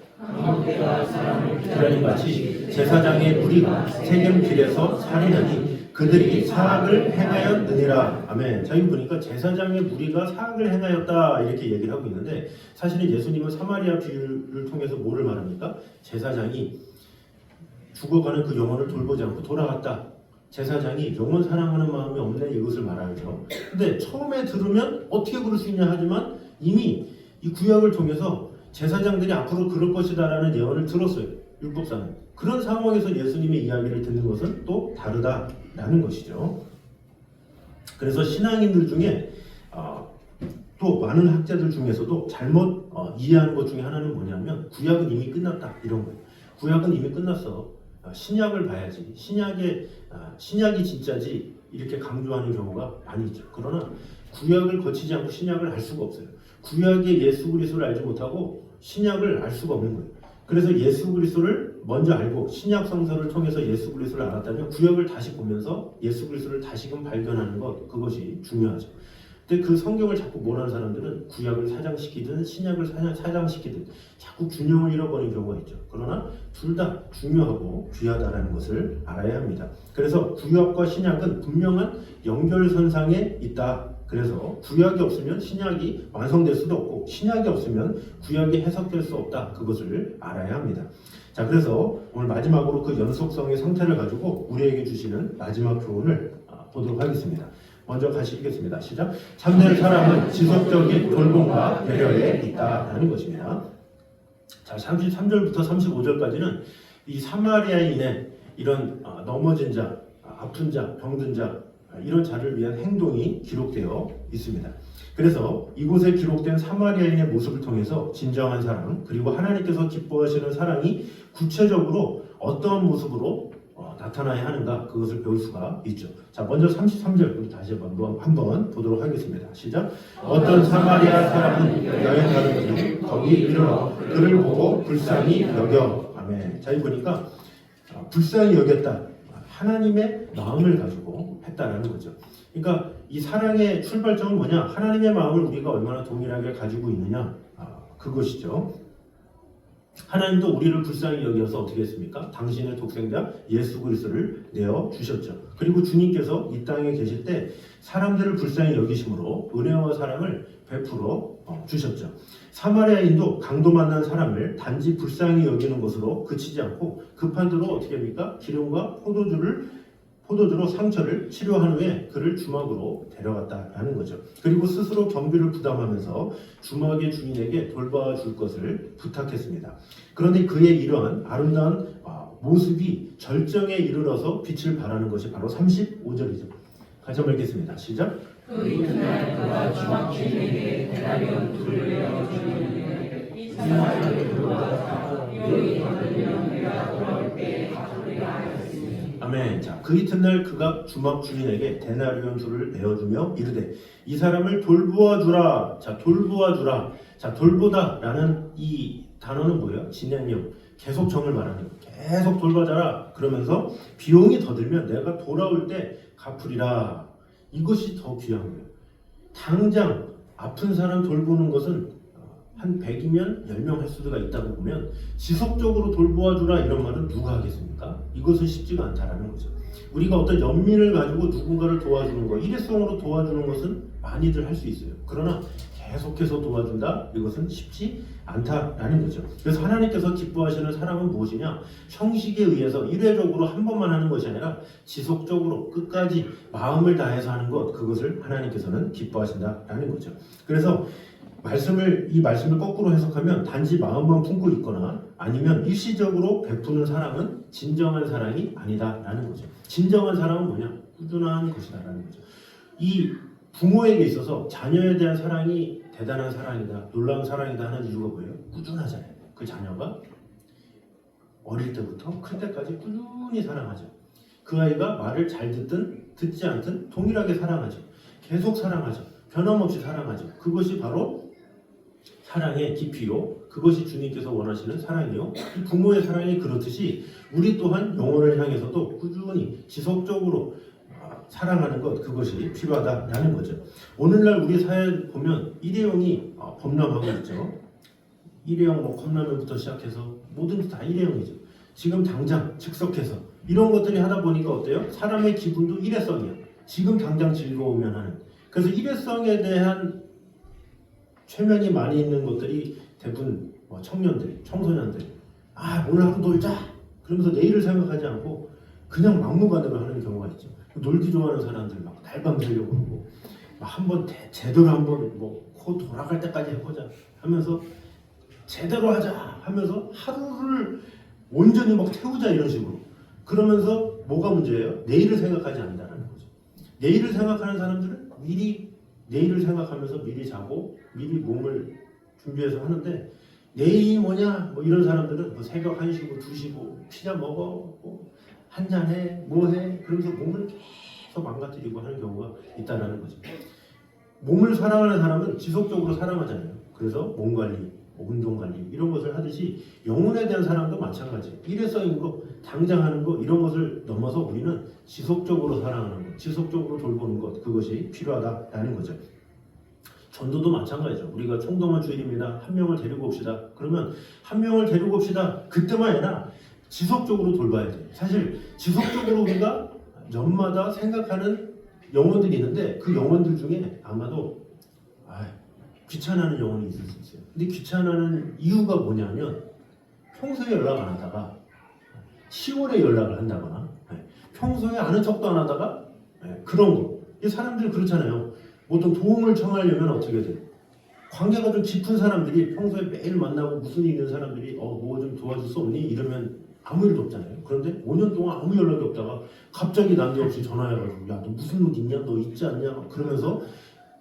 기라님 같이 제사장의 무리가 세겜 길에서 살인하니 그들이 사악을 행하였느니라. 아멘. 자, 이거 보니까 제사장의 무리가 사악을 행하였다 이렇게 얘기를 하고 있는데 사실은 예수님은 사마리아 비유를 통해서 뭐를 말합니까? 제사장이 죽어가는 그 영혼을 돌보지 않고 돌아갔다. 제사장이 영혼 사랑하는 마음이 없네 이것을 말하죠. 근데 처음에 들으면 어떻게 그럴 수 있냐 하지만 이미 이 구약을 통해서 제사장들이 앞으로 그럴 것이다라는 예언을 들었어요. 율법사는. 그런 상황에서 예수님의 이야기를 듣는 것은 또 다르다라는 것이죠. 그래서 신앙인들 중에 또 많은 학자들 중에서도 잘못 이해하는 것 중에 하나는 뭐냐면 구약은 이미 끝났다 이런 거예요. 구약은 이미 끝났어. 신약을 봐야지. 신약이 진짜지 이렇게 강조하는 경우가 많이 있죠. 그러나 구약을 거치지 않고 신약을 알 수가 없어요. 구약의 예수 그리스도를 알지 못하고 신약을 알 수가 없는 거예요. 그래서 예수 그리스도를 먼저 알고 신약 성서를 통해서 예수 그리스도를 알았다면 구약을 다시 보면서 예수 그리스도를 다시금 발견하는 것 그것이 중요하죠. 근데 그 성경을 자꾸 모르는 사람들은 구약을 사장시키든 신약을 사장시키든 자꾸 균형을 잃어버리는 경우가 있죠. 그러나 둘 다 중요하고 귀하다라는 것을 알아야 합니다. 그래서 구약과 신약은 분명한 연결선상에 있다. 그래서 구약이 없으면 신약이 완성될 수도 없고 신약이 없으면 구약이 해석될 수 없다. 그것을 알아야 합니다. 자, 그래서 오늘 마지막으로 그 연속성의 상태를 가지고 우리에게 주시는 마지막 교훈을 보도록 하겠습니다. 먼저 같이 읽겠습니다. 시작. 참된 사람은 지속적인 돌봄과 배려에 있다라는 것입니다. 자, 33절부터 35절까지는 이 사마리아인의 이런 넘어진 자, 아픈 자, 병든 자 이런 자를 위한 행동이 기록되어 있습니다. 그래서 이곳에 기록된 사마리아인의 모습을 통해서 진정한 사랑 그리고 하나님께서 기뻐하시는 사랑이 구체적으로 어떤 모습으로 나타나야 하는가 그것을 배울 수가 있죠. 자, 먼저 33절 우리 다시 한번 보도록 하겠습니다. 시작. 어떤 사마리아 사람은 여행 가는 중 거기 이르러 그를 보고 불쌍히 여겨. 아멘. 자, 이 보니까 불쌍히 여겼다. 하나님의 마음을 가지고 했다라는 거죠. 그러니까 이 사랑의 출발점은 뭐냐? 하나님의 마음을 우리가 얼마나 동일하게 가지고 있느냐? 그것이죠. 하나님도 우리를 불쌍히 여겨서 어떻게 했습니까? 당신의 독생자 예수 그리스도를 내어 주셨죠. 그리고 주님께서 이 땅에 계실 때 사람들을 불쌍히 여기심으로 은혜와 사랑을 베풀어 주셨죠. 사마리아인도 강도 만난 사람을 단지 불쌍히 여기는 것으로 그치지 않고 급한 대로 어떻게 합니까? 기름과 포도주로 상처를 치료한 후에 그를 주막으로 데려갔다라는 거죠. 그리고 스스로 경비를 부담하면서 주막의 주인에게 돌봐줄 것을 부탁했습니다. 그런데 그의 이러한 아름다운 모습이 절정에 이르러서 빛을 발하는 것이 바로 35절이죠. 같이 한번 읽겠습니다. 시작. 그 이튿날 그가 주막 주인에게 대나리온 둘을 내어 주는데 이 사람을 들어와서 여기 거두면 내가 돌아올 때 가져오리라 하였으니. 아멘. 자, 그 이튿날 그가 주막 주인에게 데나리온 둘을 내어주며 이르되 이 사람을 돌보아 주라. 자, 돌보아 주라. 자, 돌보다라는 이 단어는 뭐예요? 진행형. 계속 정을 말하는 거예요. 계속 돌봐자라. 그러면서 비용이 더 들면 내가 돌아올 때 갚으리라. 이것이 더 귀한 거예요. 당장 아픈 사람 돌보는 것은 한 100이면 10명 할 수가 있다고 보면 지속적으로 돌보아주라 이런 말은 누가 하겠습니까? 이것은 쉽지가 않다라는 거죠. 우리가 어떤 연민을 가지고 누군가를 도와주는 것, 일회성으로 도와주는 것은 많이들 할 수 있어요. 그러나 계속해서 도와준다? 이것은 쉽지 않다라는 거죠. 그래서 하나님께서 기뻐하시는 사랑은 무엇이냐? 형식에 의해서 일회적으로 한 번만 하는 것이 아니라 지속적으로 끝까지 마음을 다해서 하는 것, 그것을 하나님께서는 기뻐하신다라는 거죠. 그래서 이 말씀을 거꾸로 해석하면 단지 마음만 품고 있거나 아니면 일시적으로 베푸는 사랑은 진정한 사랑이 아니다라는 거죠. 진정한 사랑은 뭐냐? 꾸준한 것이다라는 거죠. 이 부모에게 있어서 자녀에 대한 사랑이 대단한 사랑이다, 놀라운 사랑이다 하는 이유가 뭐예요? 꾸준하잖아요. 그 자녀가 어릴 때부터 클 때까지 꾸준히 사랑하죠. 그 아이가 말을 잘 듣든 듣지 않든 동일하게 사랑하죠. 계속 사랑하죠. 변함없이 사랑하죠. 그것이 바로 사랑의 깊이요. 그것이 주님께서 원하시는 사랑이요. 이 부모의 사랑이 그렇듯이 우리 또한 영혼을 향해서도 꾸준히 지속적으로 사랑하는 것, 그것이 필요하다라는 거죠. 오늘날 우리 사회에 보면 일회용이 범람하고 있죠. 일회용 컵라면부터 시작해서 모든 게 다 일회용이죠. 지금 당장 즉석해서 이런 것들이 하다 보니까 어때요? 사람의 기분도 일회성이야. 지금 당장 즐거우면 하는. 그래서 일회성에 대한 최면이 많이 있는 것들이 대부분 청년들, 청소년들. 오늘 하루 놀자. 그러면서 내일을 생각하지 않고 그냥 막무가내로 하는 경우가 있죠. 놀기 좋아하는 사람들 막 날밤 새려고 그러고 한번 제대로 한번 코 돌아갈 때까지 해보자 하면서 제대로 하자 하면서 하루를 온전히 막 태우자 이런 식으로. 그러면서 뭐가 문제예요? 내일을 생각하지 않는다는 거죠. 내일을 생각하는 사람들은 미리 내일을 생각하면서 미리 자고 미리 몸을 준비해서 하는데 내일이 뭐냐? 이런 사람들은 새벽 1시고 2시고 피자 먹어 한잔해 뭐해 그러면서 몸을 계속 망가뜨리고 하는 경우가 있다는 거죠. 몸을 사랑하는 사람은 지속적으로 사랑하잖아요. 그래서 몸 관리, 운동 관리 이런 것을 하듯이 영혼에 대한 사랑도 마찬가지예요. 일회성인 거, 당장 하는 거 이런 것을 넘어서 우리는 지속적으로 사랑하는 것, 지속적으로 돌보는 것 그것이 필요하다라는 거죠. 전도도 마찬가지죠. 우리가 총동원 주일입니다. 한 명을 데리고 옵시다. 그러면 한 명을 데리고 옵시다. 그때만 아니라 지속적으로 돌봐야 돼요. 사실 지속적으로 우리가 년마다 생각하는 영혼들이 있는데 그 영혼들 중에 아마도 귀찮아하는 영혼이 있을 수 있어요. 근데 귀찮아하는 이유가 뭐냐면 평소에 연락 안 하다가 10월에 연락을 한다거나 평소에 아는 척도 안 하다가 그런 거. 이 사람들 그렇잖아요. 어떤 도움을 청하려면 어떻게 돼요? 관계가 좀 깊은 사람들이 평소에 매일 만나고 무슨 일 있는 사람들이 뭐 좀 도와줄 수 없니? 이러면 아무 일도 없잖아요. 그런데 5년 동안 아무 연락이 없다가 갑자기 난데없이 전화해가지고 야 너 무슨 옷 있냐? 너 있지 않냐? 그러면서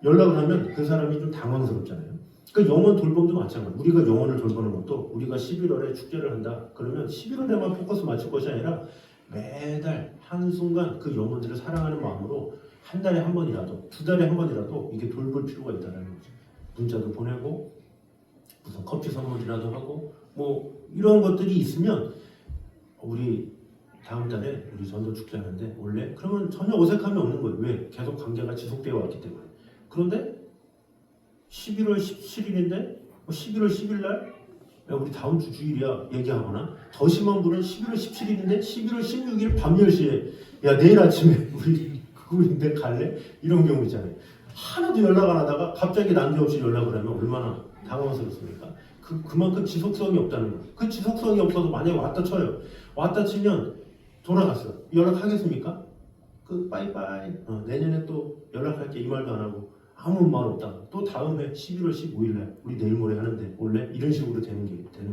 연락을 하면 그 사람이 좀 당황스럽잖아요. 그러니까 영혼 돌봄도 마찬가지예요. 우리가 영혼을 돌보는 것도 우리가 11월에 축제를 한다. 그러면 11월에만 포커스 맞출 것이 아니라 매달 한순간 그 영혼들을 사랑하는 마음으로 한 달에 한 번이라도, 두 달에 한 번이라도 이게 돌볼 필요가 있다는 거죠. 문자도 보내고 무슨 커피 선물이라도 하고 뭐 이런 것들이 있으면 우리 다음 달에 우리 전도 축제하는데 올래? 그러면 전혀 어색함이 없는 거예요. 왜? 계속 관계가 지속되어 왔기 때문에. 그런데 11월 17일인데 11월 10일 날 야, 우리 다음 주 주일이야 얘기하거나 더 심한 분은 11월 17일인데 11월 16일 밤 10시에 야 내일 아침에 우리 그거인데 갈래? 이런 경우 있잖아요. 하나도 연락 안 하다가 갑자기 난데없이 연락을 하면 얼마나 당황스럽습니까? 그만큼 지속성이 없다는 거예요. 그 지속성이 없어서 만약에 왔다 쳐요. 왔다 치면 돌아갔어. 연락하겠습니까? 그 빠이빠이 내년에 또 연락할게 이 말도 안 하고 아무 말 없다. 또 다음에 11월 15일날 우리 내일 모레 하는데 올래? 이런 식으로 되는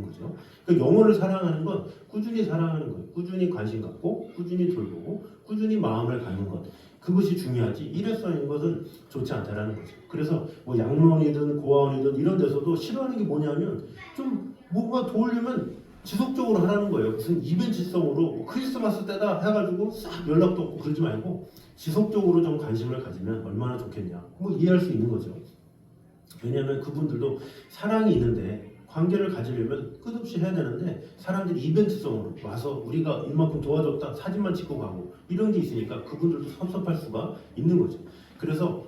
거죠. 그러니까 영혼을 사랑하는 건 꾸준히 사랑하는 거예요. 꾸준히 관심 갖고 꾸준히 돌보고 꾸준히 마음을 갖는 것. 그것이 중요하지 일회성인 것은 좋지 않다라는 거죠. 그래서 뭐 양론이든 고아원이든 이런 데서도 싫어하는 게 뭐냐면 좀 뭔가 도우려면 지속적으로 하라는 거예요. 무슨 이벤트성으로 뭐 크리스마스 때다 해가지고 싹 연락도 없고 그러지 말고 지속적으로 좀 관심을 가지면 얼마나 좋겠냐. 뭐 이해할 수 있는 거죠. 왜냐하면 그분들도 사랑이 있는데 관계를 가지려면 끝없이 해야 되는데 사람들이 이벤트성으로 와서 우리가 이만큼 도와줬다 사진만 찍고 가고 이런 게 있으니까 그분들도 섭섭할 수가 있는 거죠. 그래서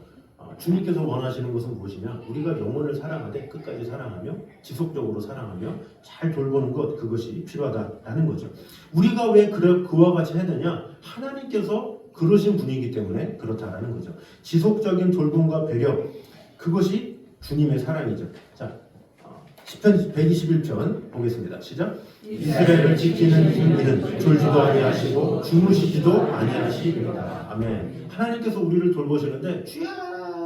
주님께서 원하시는 것은 무엇이냐? 우리가 영혼을 사랑하되 끝까지 사랑하며 지속적으로 사랑하며 잘 돌보는 것 그것이 필요하다라는 거죠. 우리가 왜 그와 같이 해야 되냐? 하나님께서 그러신 분이기 때문에 그렇다라는 거죠. 지속적인 돌봄과 배려 그것이 주님의 사랑이죠. 자, 시편 121편 보겠습니다. 시작. 이스라엘을 지키는 이는 졸지도 아니하시고 주무시지도 아니하시리이다. 아멘. 하나님께서 우리를 돌보시는데 주야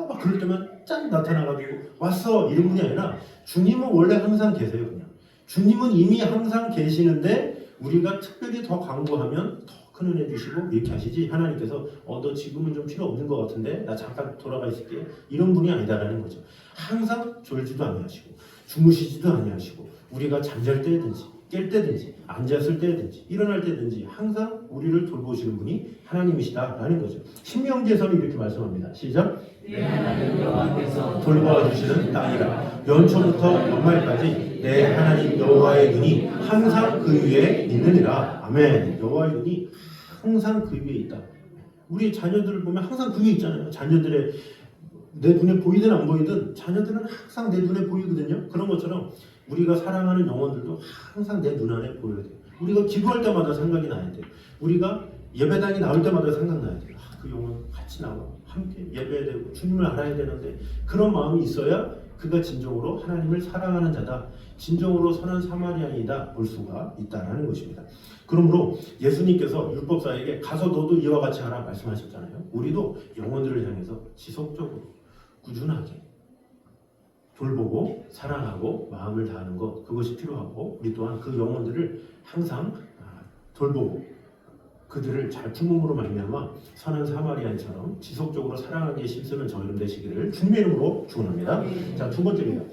막 그럴 때만 짠 나타나가지고 왔어 이런 분이 아니라 주님은 원래 항상 계세요. 그냥 주님은 이미 항상 계시는데 우리가 특별히 더 강구하면 더 큰 은혜 주시고 이렇게 하시지 하나님께서 너 지금은 좀 필요 없는 것 같은데 나 잠깐 돌아가 있을게 이런 분이 아니다라는 거죠. 항상 졸지도 아니하시고 주무시지도 아니하시고 우리가 잠잘 때든지 깰 때든지 앉았을 때든지 일어날 때든지 항상 우리를 돌보시는 분이 하나님이시다라는 거죠. 신명기에서는 이렇게 말씀합니다. 시작. 내 하나님 여호와께서 돌보아 주시는 땅이라 연초부터 연말까지 내 하나님 여호와의 눈이 항상 그 위에 있느니라. 아멘. 여호와의 눈이 항상 그 위에 있다. 우리 자녀들을 보면 항상 그 위에 있잖아요. 자녀들의 내 눈에 보이든 안 보이든 자녀들은 항상 내 눈에 보이거든요. 그런 것처럼 우리가 사랑하는 영혼들도 항상 내 눈 안에 보여야 돼요. 우리가 기도할 때마다 생각이 나야 돼요. 우리가 예배당이 나올 때마다 생각나야 돼요. 그 영혼 같이 나와 함께 예배해야 되고 주님을 알아야 되는데 그런 마음이 있어야 그가 진정으로 하나님을 사랑하는 자다. 진정으로 선한 사마리아인이다 볼 수가 있다는 것입니다. 그러므로 예수님께서 율법사에게 가서 너도 이와 같이 하라 말씀하셨잖아요. 우리도 영혼들을 향해서 지속적으로 꾸준하게 돌보고 사랑하고 마음을 다하는 것 그것이 필요하고 우리 또한 그 영혼들을 항상 돌보고 그들을 잘 품음으로 말미암아 선한 사마리아인처럼 지속적으로 사랑하기에 힘쓰는 저희들 되시기를 주님의 이름으로 축원합니다. 자, 두 번째입니다.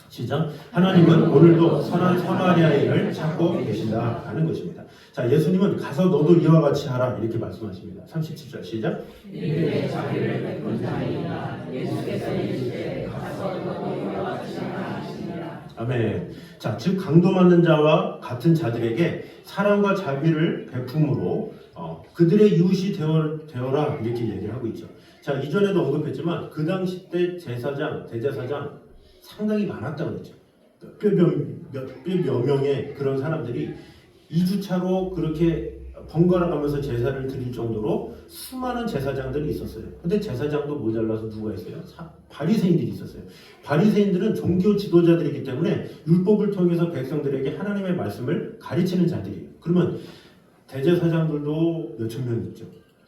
시작. 하나님은 오늘도 선한 사마리아인을 찾고 계신다 하는 것입니다. 자, 예수님은 가서 너도 이와 같이 하라 이렇게 말씀하십니다. 37절 시작. 이들의 자비를 베푼 자이나 예수께서 이르시되 가서 너도 이와 같이 하라 하시니라. 아멘. 자, 즉 강도 맞는 자와 같은 자들에게 사랑과 자비를 베품으로 그들의 이웃이 되어라 이렇게 얘기를 하고 있죠. 자, 이전에도 언급했지만 그 당시 때 제사장, 대제사장 상당히 많았다고 그랬죠. 몇백 명의 그런 사람들이 2주차로 그렇게 번갈아 가면서 제사를 드릴 정도로 수많은 제사장들이 있었어요. 근데 제사장도 모자라서 누가 있어요? 바리새인들이 있었어요. 바리새인들은 종교 지도자들이기 때문에 율법을 통해서 백성들에게 하나님의 말씀을 가르치는 자들이에요. 그러면 대제사장들도 몇천 명 있죠.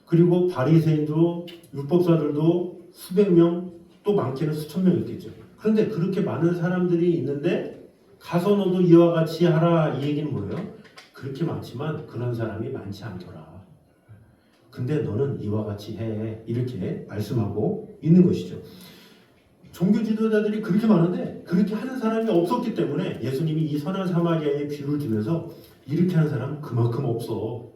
그리고 바리새인도 율법사들도 수백 명, 또 많게는 수천 명 있겠죠. 그런데 그렇게 많은 사람들이 있는데 가서 너도 이와 같이 하라 이 얘기는 뭐예요? 그렇게 많지만 그런 사람이 많지 않더라. 근데 너는 이와 같이 해. 이렇게 말씀하고 있는 것이죠. 종교 지도자들이 그렇게 많은데 그렇게 하는 사람이 없었기 때문에 예수님이 이 선한 사마리아의 비유를 들면서 이렇게 하는 사람은 그만큼 없어.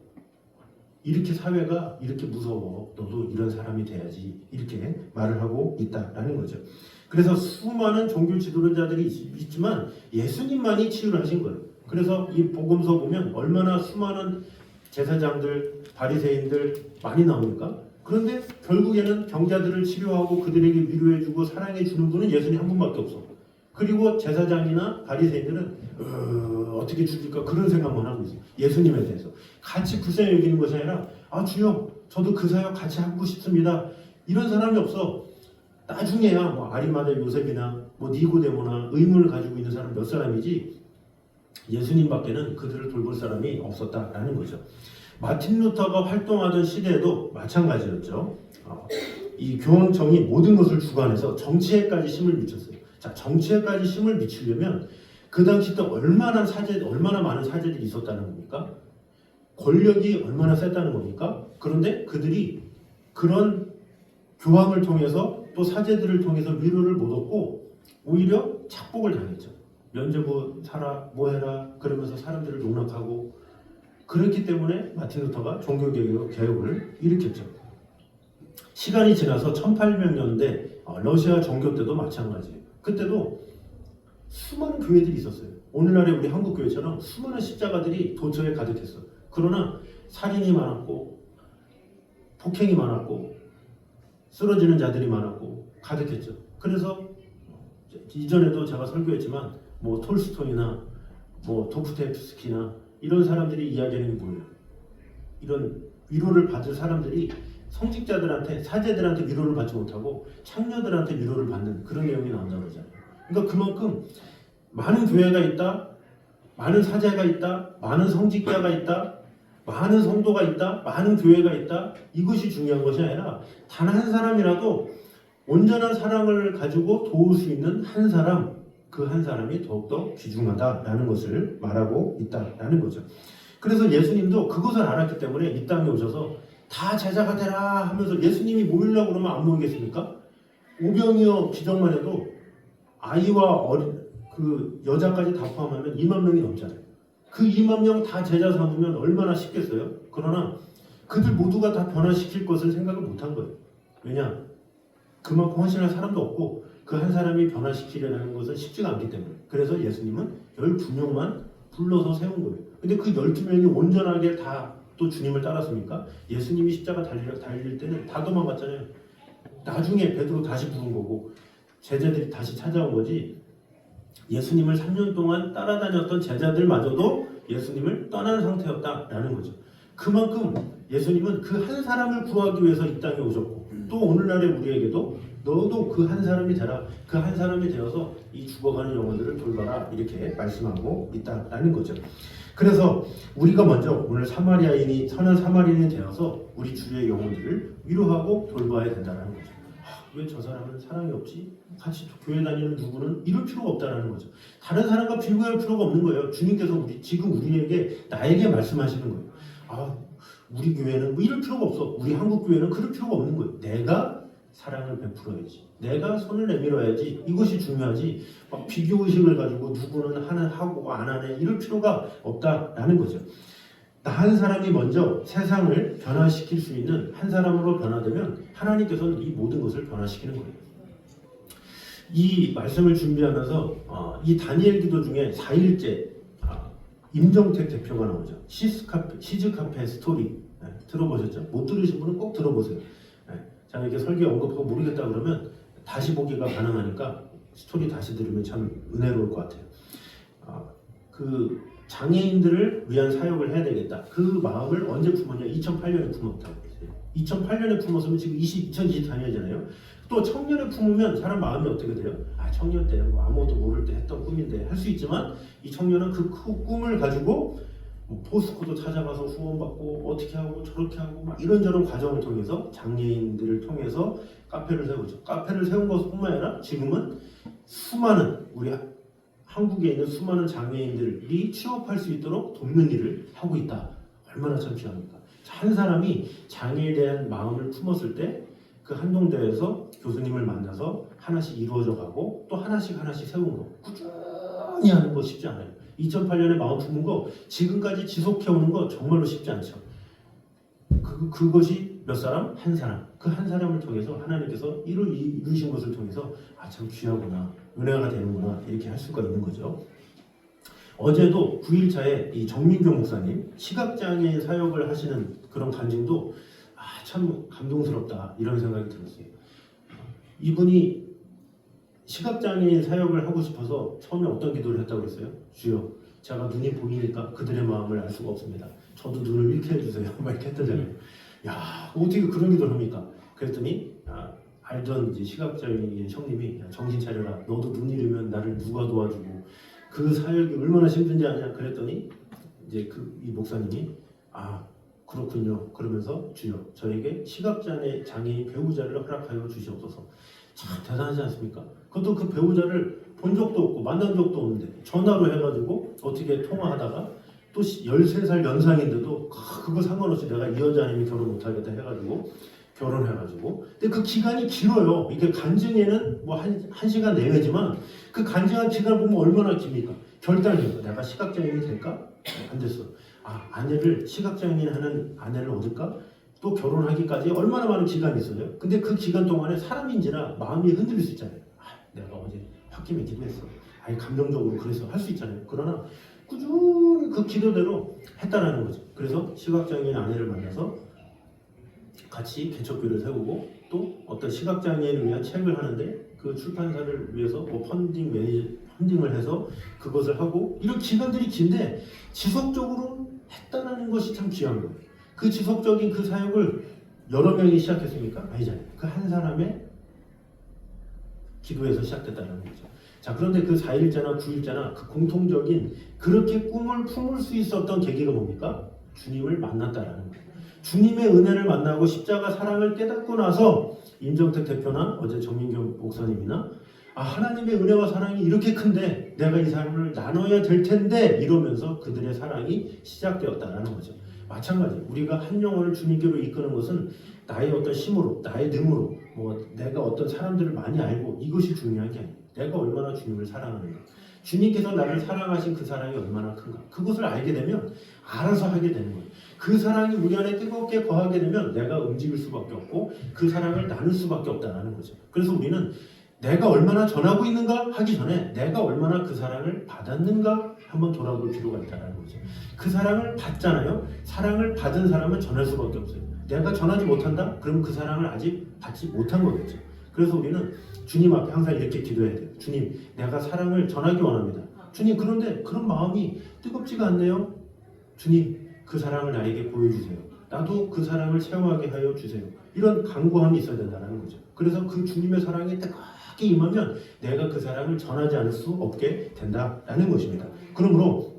이렇게 사회가 이렇게 무서워. 너도 이런 사람이 돼야지. 이렇게 말을 하고 있다라는 거죠. 그래서 수많은 종교 지도자들이 있지만 예수님만이 치유를 하신 거예요. 그래서 이 복음서 보면 얼마나 수많은 제사장들, 바리새인들 많이 나옵니까? 그런데 결국에는 병자들을 치료하고 그들에게 위로해주고 사랑해주는 분은 예수님 한 분밖에 없어. 그리고 제사장이나 바리새인들은 어떻게 죽일까 그런 생각만 하고 있어요. 예수님에 대해서 같이 불쌍히 여기는 것이 아니라 아 주여 저도 그 사역 같이 하고 싶습니다. 이런 사람이 없어. 나중에야 뭐 아리마다 요셉이나 뭐 니고데모나 의문을 가지고 있는 사람 몇 사람이지 예수님밖에는 그들을 돌볼 사람이 없었다라는 거죠. 마틴 루터가 활동하던 시대에도 마찬가지였죠. 이 교황청이 모든 것을 주관해서 정치에까지 힘을 미쳤어요. 자, 정치에까지 힘을 미치려면 그 당시 때 얼마나 많은 사제들이 있었다는 겁니까? 권력이 얼마나 셌다는 겁니까? 그런데 그들이 그런 교황을 통해서 또 사제들을 통해서 위로를 못 얻고 오히려 착복을 당했죠. 면죄부 사라 뭐 해라 그러면서 사람들을 농락하고 그렇기 때문에 마틴 루터가 종교개혁을 일으켰죠. 시간이 지나서 1800년대 러시아 종교 때도 마찬가지예요. 그때도 수많은 교회들이 있었어요. 오늘날의 우리 한국 교회처럼 수많은 십자가들이 도처에 가득했어요. 그러나 살인이 많았고 폭행이 많았고 쓰러지는 자들이 많았고 가득했죠. 그래서 이전에도 제가 설교했지만 뭐 톨스토이나 뭐 도스토옙스키나 이런 사람들이 이야기하는 게 뭐예요? 이런 위로를 받을 사람들이 성직자들한테 사제들한테 위로를 받지 못하고 창녀들한테 위로를 받는 그런 내용이 나온다고 그러잖아요. 그러니까 그만큼 많은 교회가 있다, 많은 사제가 있다, 많은 성직자가 있다, 많은 성도가 있다, 많은 교회가 있다. 이것이 중요한 것이 아니라 단 한 사람이라도 온전한 사랑을 가지고 도울 수 있는 한 사람, 그 한 사람이 더욱더 귀중하다라는 것을 말하고 있다라는 거죠. 그래서 예수님도 그것을 알았기 때문에 이 땅에 오셔서 다 제자가 되라 하면서 예수님이 모이려고 그러면 안 모이겠습니까? 오병이어 기적만 해도 아이와 그 여자까지 다 포함하면 2만 명이 넘잖아요. 그 2만 명 다 제자 삼으면 얼마나 쉽겠어요? 그러나 그들 모두가 다 변화시킬 것을 생각을 못한 거예요. 왜냐? 그만큼 헌신할 사람도 없고 그 한 사람이 변화시키려는 것은 쉽지가 않기 때문에. 그래서 예수님은 12명만 불러서 세운 거예요. 근데 그 12명이 온전하게 다 또 주님을 따랐습니까? 예수님이 십자가 달릴 때는 다 도망갔잖아요. 나중에 베드로 다시 부른 거고 제자들이 다시 찾아온 거지. 예수님을 3년 동안 따라다녔던 제자들마저도 예수님을 떠난 상태였다라는 거죠. 그만큼 예수님은 그 한 사람을 구하기 위해서 이 땅에 오셨고 또 오늘날의 우리에게도 너도 그 한 사람이 되라. 그 한 사람이 되어서 이 죽어가는 영혼들을 돌봐라. 이렇게 말씀하고 있다라는 거죠. 그래서 우리가 먼저 오늘 사마리아인이 선한 사마리아인이 되어서 우리 주의 영혼들을 위로하고 돌봐야 된다는 거죠. 왜 저 사람은 사랑이 없지? 같이 교회 다니는 누구는 이럴 필요가 없다는 거죠. 다른 사람과 비교할 필요가 없는 거예요. 주님께서 지금 우리에게 나에게 말씀하시는 거예요. 우리 교회는 뭐 이럴 필요가 없어. 우리 한국 교회는 그럴 필요가 없는 거예요. 내가 사랑을 베풀어야지. 내가 손을 내밀어야지. 이것이 중요하지. 막 비교의식을 가지고 누구는 하고 안 하네. 이럴 필요가 없다라는 거죠. 나 한 사람이 먼저 세상을 변화시킬 수 있는 한 사람으로 변화되면 하나님께서는 이 모든 것을 변화시키는 거예요. 이 말씀을 준비하면서 이 다니엘 기도 중에 4일째 임정택 대표가 나오죠. 시즈카페 스토리 들어보셨죠? 못 들으신 분은 꼭 들어보세요. 제가 이렇게 설계 언급하고 모르겠다 그러면 다시 보기가 가능하니까 스토리 다시 들으면 참 은혜로울 것 같아요. 그 장애인들을 위한 사역을 해야 되겠다. 그 마음을 언제 품었냐? 2008년에 품었다고 했어요. 2008년에 품었으면 지금 2024년이잖아요. 또 청년에 품으면 사람 마음이 어떻게 돼요? 청년 때 뭐 아무것도 모를 때 했던 꿈인데 할 수 있지만 이 청년은 그 꿈을 가지고 뭐 포스코도 찾아가서 후원받고 어떻게 하고 저렇게 하고 막 이런저런 과정을 통해서 장애인들을 통해서 카페를 세우죠. 카페를 세운 것뿐만 아니라 지금은 수많은 우리 한국에 있는 수많은 장애인들이 취업할 수 있도록 돕는 일을 하고 있다. 얼마나 참 귀합니까? 한 사람이 장애에 대한 마음을 품었을 때 그 한동대에서 교수님을 만나서 하나씩 이루어져 가고 또 하나씩 세운 거 꾸준히 하는 거 쉽지 않아요. 2008년에 마음 품은 거 지금까지 지속해오는 거 정말로 쉽지 않죠. 그것이 몇 사람? 한 사람. 그 한 사람을 통해서 하나님께서 이루신 것을 통해서 아, 참 귀하구나. 은혜가 되는구나. 이렇게 할 수가 있는 거죠. 어제도 9일차에 이 정민교 목사님 시각장애인 사역을 하시는 그런 간증도 아, 참 감동스럽다. 이런 생각이 들었어요. 이분이 시각장애인 사역을 하고 싶어서 처음에 어떤 기도를 했다고 그랬어요? 주여, 제가 눈이 보이니까 그들의 마음을 알 수가 없습니다. 저도 눈을 잃게 해주세요. 막 이렇게 했다잖아요. 야, 어떻게 그런 기도를 합니까? 그랬더니 알던 이제 시각장애인 형님이 야, 정신 차려라. 너도 눈 잃으면 나를 누가 도와주고 그 사역이 얼마나 힘든지 아냐? 그랬더니 이제 이 목사님이 그렇군요. 그러면서 주여, 저에게 시각장애인 배우자를 허락하여 주시옵소서. 참 대단하지 않습니까? 그것도 그 배우자를 본 적도 없고 만난 적도 없는데 전화로 해가지고 어떻게 통화하다가 또 13살 연상인데도 그거 상관없이 내가 이 여자 아니면 결혼 못하겠다 해가지고 결혼해가지고 근데 그 기간이 길어요. 이게 간증에는 뭐 한 시간 내외지만 그 간증한 기간 보면 얼마나 깁니까? 결단이에요. 내가 시각장애인이 될까? 안 됐어. 아내를 시각장애인 하는 아내를 얻을까? 또 결혼하기까지 얼마나 많은 기간이 있어요. 근데 그 기간 동안에 사람인지라 마음이 흔들릴 수 있잖아요. 내가 어제 홧김에 기도했어. 감정적으로 그래서 할 수 있잖아요. 그러나 꾸준히 그 기도대로 했다라는 거죠. 그래서 시각장애인 아내를 만나서 같이 개척교를 세우고 또 어떤 시각장애인을 위한 책을 하는데 그 출판사를 위해서 뭐 펀딩을 해서 그것을 하고 이런 기간들이 긴데 지속적으로 했다라는 것이 참 귀한 거예요. 그 지속적인 그 사역을 여러 명이 시작했습니까? 아니잖아요. 그 한 사람의 기도에서 시작됐다는 거죠. 자, 그런데 그 4일자나 9일자나 그 공통적인 그렇게 꿈을 품을 수 있었던 계기가 뭡니까? 주님을 만났다라는 거예요. 주님의 은혜를 만나고 십자가 사랑을 깨닫고 나서 임정택 대표나 어제 정민경 목사님이나 하나님의 은혜와 사랑이 이렇게 큰데 내가 이 사람을 나눠야 될 텐데 이러면서 그들의 사랑이 시작되었다라는 거죠. 마찬가지 우리가 한 영혼을 주님께로 이끄는 것은 나의 어떤 힘으로 나의 능으로 내가 어떤 사람들을 많이 알고 이것이 중요한 게 아니에요. 내가 얼마나 주님을 사랑하는가, 주님께서 나를 사랑하신 그 사랑이 얼마나 큰가, 그것을 알게 되면 알아서 하게 되는 거예요. 그 사랑이 우리 안에 뜨겁게 거하게 되면 내가 움직일 수밖에 없고 그 사랑을 나눌 수밖에 없다는 거죠. 그래서 우리는 내가 얼마나 전하고 있는가 하기 전에 내가 얼마나 그 사랑을 받았는가 한번 돌아볼 필요가 있다는 거죠. 그 사랑을 받잖아요. 사랑을 받은 사람은 전할 수밖에 없어요. 내가 전하지 못한다? 그럼 그 사랑을 아직 받지 못한 거겠죠. 그래서 우리는 주님 앞에 항상 이렇게 기도해야 돼요. 주님, 내가 사랑을 전하기 원합니다. 주님, 그런데 그런 마음이 뜨겁지가 않네요. 주님, 그 사랑을 나에게 보여주세요. 나도 그 사랑을 체험하게 하여 주세요. 이런 간구함이 있어야 된다는 거죠. 그래서 그 주님의 사랑이 뜨겁게 임하면 내가 그 사랑을 전하지 않을 수 없게 된다는 것입니다. 그러므로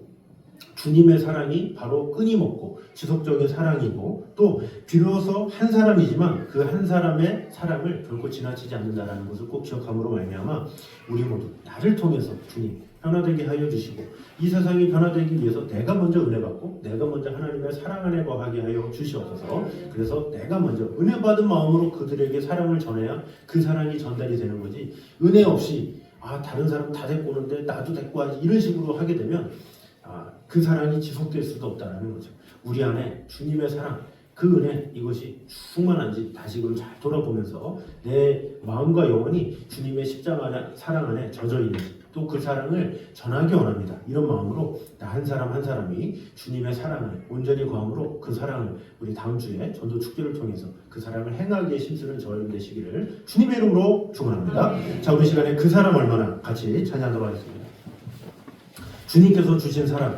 주님의 사랑이 바로 끊임없고 지속적인 사랑이고 또 비로소 한 사람이지만 그 한 사람의 사랑을 결코 지나치지 않는다는 것을 꼭 기억함으로 말미암아 우리 모두 나를 통해서 주님 변화되게 하여 주시고 이 세상이 변화되기 위해서 내가 먼저 은혜 받고 내가 먼저 하나님의 사랑 안에 거하게 하여 주시옵소서. 그래서 내가 먼저 은혜 받은 마음으로 그들에게 사랑을 전해야 그 사랑이 전달이 되는 거지, 은혜 없이 다른 사람 다 데리고 오는데 나도 데리고 와야지 이런 식으로 하게 되면 그 사랑이 지속될 수도 없다는 거죠. 우리 안에 주님의 사랑, 그 은혜, 이것이 충만한지 다시금 잘 돌아보면서 내 마음과 영혼이 주님의 십자가 사랑 안에 젖어 있는지 또 그 사랑을 전하기 원합니다. 이런 마음으로 나 한 사람 한 사람이 주님의 사랑을 온전히 거함으로 그 사랑을 우리 다음 주에 전도 축제를 통해서 그 사랑을 행하기에 힘쓰는 저희 되시기를 주님의 이름으로 축원합니다. 자, 우리 시간에 그 사랑 얼마나 같이 찬양하도록 하겠습니다. 주님께서 주신 사랑,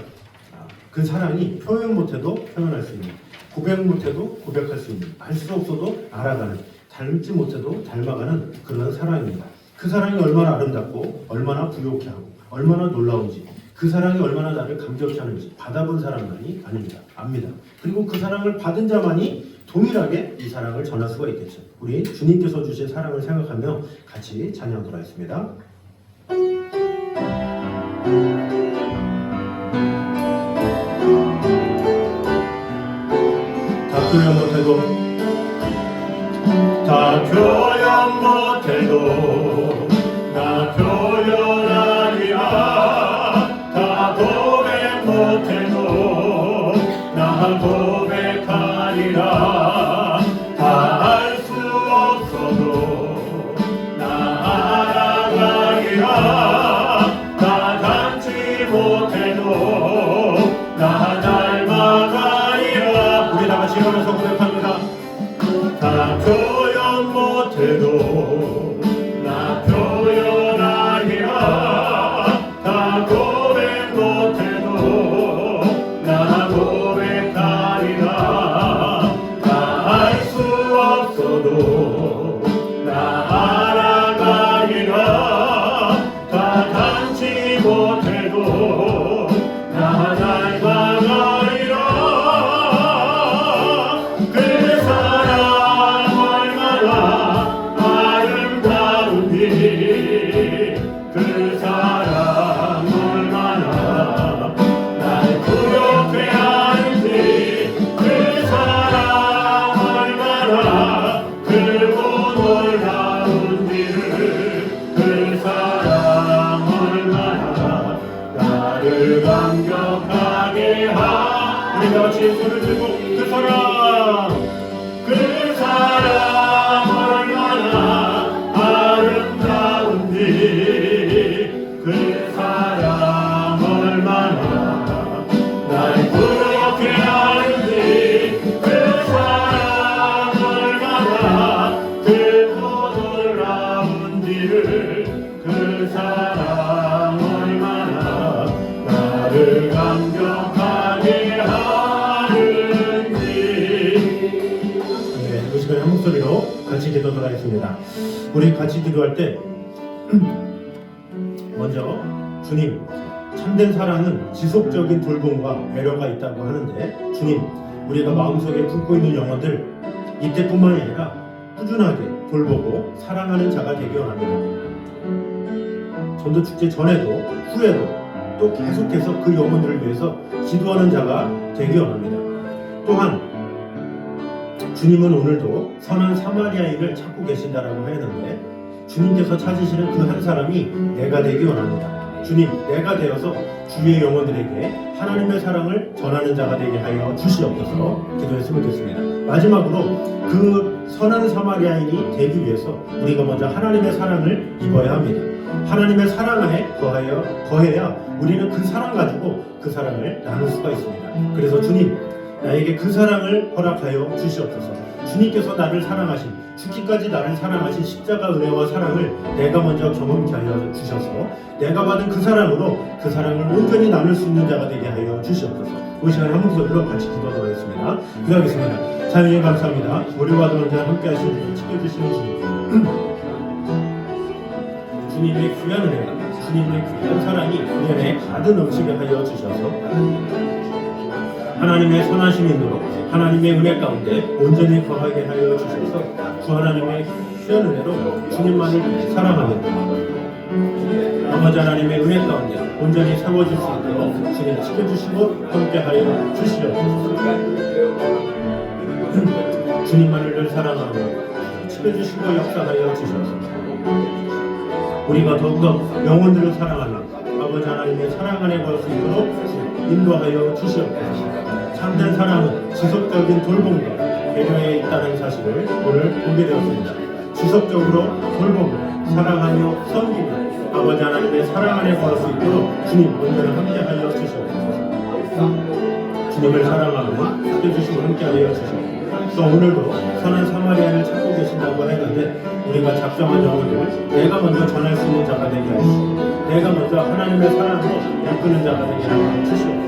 그 사랑이 표현 못해도 표현할 수 있는, 고백 못해도 고백할 수 있는, 알 수 없어도 알아가는, 닮지 못해도 닮아가는 그런 사랑입니다. 그 사랑이 얼마나 아름답고 얼마나 부욕해 하고 얼마나 놀라운지, 그 사랑이 얼마나 나를 감격케 하는지 받아본 사람만이 압니다. 그리고 그 사랑을 받은 자만이 동일하게 이 사랑을 전할 수가 있겠죠. 우리 주님께서 주신 사랑을 생각하며 같이 찬양하도록 하겠습니다. 표현 못해도 다 표현 못해도 나 표현하리라 다 고백 못해도 나 고백하리라 다 알 수 없어도 나 알아가리라 다 닮지 못해도 나 닮아가리라 우리 다 같이 이러면서 고백합니다. 다 표현 못해도 나 표현하리라 다 고백 못해도 나 고백하리라 다 알 수 없어도 나 알아가리라 다 닮지 못해도 나 닮아가리라 그 사랑 얼마나 아름다운지 그 사랑 얼마나 날 부럽게 하는지 그 사랑 얼마나 크고 놀라운지를 그 사랑 얼마나 나를 감격하게 하 우리 다 같이 손을 들고 그 사랑 얼마나 아름다운지 그 사랑 얼마나 날 부럽게 하는지 그 사랑 얼마나 크고 놀라운지를 그 사랑 얼마나 나를 감격하게 하는지 네, 이 시간에 한 목소리로 같이 기도하도록 하겠습니다. 우리 같이 기도할 때 먼저 주님 참된 사랑은 지속적인 돌봄과 배려가 있다고 하는데 주님 우리가 마음속에 품고 있는 영혼들 이때뿐만이 아니라 꾸준하게 돌보고 사랑하는 자가 되기 원합니다. 전도축제 전에도 후에도 또 계속해서 그 영혼들을 위해서 기도하는 자가 되기 원합니다. 또한 주님은 오늘도 선한 사마리아인을 찾고 계신다라고 하였는데 주님께서 찾으시는 그 한 사람이 내가 되기 원합니다. 주님, 내가 되어서 주위의 영혼들에게 하나님의 사랑을 전하는 자가 되게 하여 주시옵소서 기도했으면 좋겠습니다. 마지막으로 그 선한 사마리아인이 되기 위해서 우리가 먼저 하나님의 사랑을 입어야 합니다. 하나님의 사랑 안에 거해야 우리는 그 사랑 가지고 그 사랑을 나눌 수가 있습니다. 그래서 주님, 나에게 그 사랑을 허락하여 주시옵소서. 주님께서 나를 사랑하신, 죽기까지 나를 사랑하신 십자가 은혜와 사랑을 내가 먼저 경험케 하여 주셔서 내가 받은 그 사랑으로 그 사랑을 온전히 나눌 수 있는 자가 되게 하여 주시옵소서. 이 시간에 한 목소리로 같이 기도하도록 하겠습니다. 기도하겠습니다. 하나님 감사합니다. 우리와도 언제나 함께 하시는 분, 지켜주시는 주님, 주님의 귀한 은혜가, 주님의 귀한 사랑이 우리 안에 가득 넘치게 하여 주셔서 하나님의 선하신 인도로 하나님의 은혜 가운데 온전히 거하게 하여 주셔서 주 하나님의 귀한 은혜로 주님만을 사랑하는 아버지 하나님의 은혜 가운데 온전히 세워질 수 있도록 주님 지켜주시고 함께 하여 주시옵소서. 주님만을 늘 사랑하고 지켜주시고 역사하여 주셔서 우리가 더욱더 영혼들을 사랑하는 아버지 하나님의 사랑 안에 걸 수 있도록 인도하여 주시옵소서. 참된 사랑은 지속적인 돌봄과 배려에 있다는 사실을 오늘 보게 되었습니다. 지속적으로 돌보고 사랑하며 섬기고 아버지 하나님의 사랑 안에 걸 수 있도록 주님 언제나 함께하여 주시옵소서. 주님을 사랑하고 지켜주시고 함께하여 주시옵소서. 또 오늘도 선한 사마리아를 찾고 계신다고 했는데 우리가 작정한 영혼을 내가 먼저 전할 수 있는 자가 되게 하시고 내가 먼저 하나님의 사랑으로 이끄는 자가 되게 하여 주시옵소서.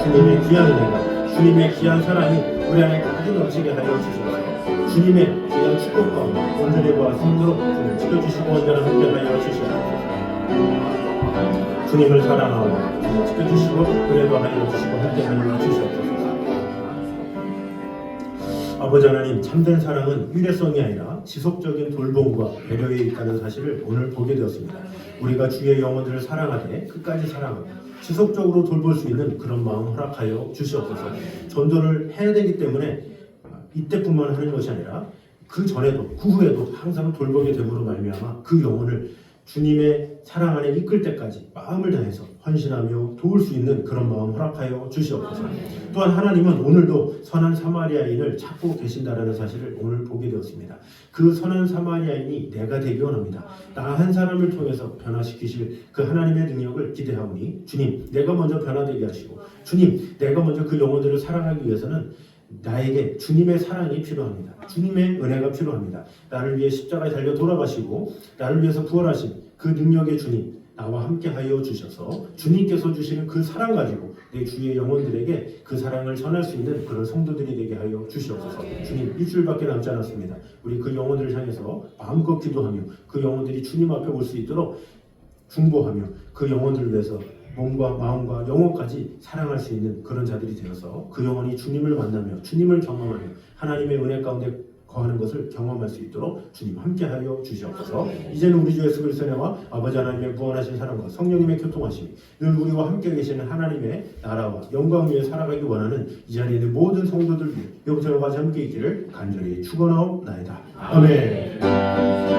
주님의 귀한 은혜가 주님의 귀한 사랑이 우리 안에 가득 넘치게 하여 주시옵소서. 주님의 귀한 축복과 온전히 보아 수 있도록 주님 지켜주시고 언제나 함께 하여 주시옵소서. 주님을 사랑하고 주님 지켜주시고 은혜도 하여 주시고 함께 하여 주시옵소서. 아버지 하나님, 참된 사랑은 일회성이 아니라 지속적인 돌봄과 배려에 있다는 사실을 오늘 보게 되었습니다. 우리가 주의 영혼들을 사랑하되 끝까지 사랑하고 지속적으로 돌볼 수 있는 그런 마음 허락하여 주시옵소서. 전도를 해야 되기 때문에 이때뿐만 하는 것이 아니라 그 전에도 그 후에도 항상 돌보게 됨으로 말미암아 그 영혼을 주님의 사랑 안에 이끌 때까지 마음을 다해서 헌신하며 도울 수 있는 그런 마음 허락하여 주시옵소서. 또한 하나님은 오늘도 선한 사마리아인을 찾고 계신다라는 사실을 오늘 보게 되었습니다. 그 선한 사마리아인이 내가 되기 원합니다. 나 한 사람을 통해서 변화시키실 그 하나님의 능력을 기대하오니 주님 내가 먼저 변화되게 하시고 주님 내가 먼저 그 영혼들을 사랑하기 위해서는 나에게 주님의 사랑이 필요합니다. 주님의 은혜가 필요합니다. 나를 위해 십자가에 달려 돌아가시고 나를 위해서 부활하신 그 능력의 주님 나와 함께하여 주셔서 주님께서 주시는 그 사랑 가지고 내 주위의 영혼들에게 그 사랑을 전할 수 있는 그런 성도들이 되게 하여 주시옵소서. 주님 일주일밖에 남지 않았습니다. 우리 그 영혼들을 향해서 마음껏 기도하며 그 영혼들이 주님 앞에 올 수 있도록 중보하며 그 영혼들을 위해서 몸과 마음과 영혼까지 사랑할 수 있는 그런 자들이 되어서 그 영혼이 주님을 만나며 주님을 경험하며 하나님의 은혜 가운데 거하는 것을 경험할 수 있도록 주님 함께하여 주시옵소서. 이제는 우리 주 예수 그리스도의 은혜와 아버지 하나님의 무한하신 사랑과 성령님의 교통하심이 늘 우리와 함께 계시는 하나님의 나라와 영광 위에 살아가기 원하는 이 자리에 있는 모든 성도들 위해 영생과 함께 있기를 간절히 축원하옵나이다. 아멘.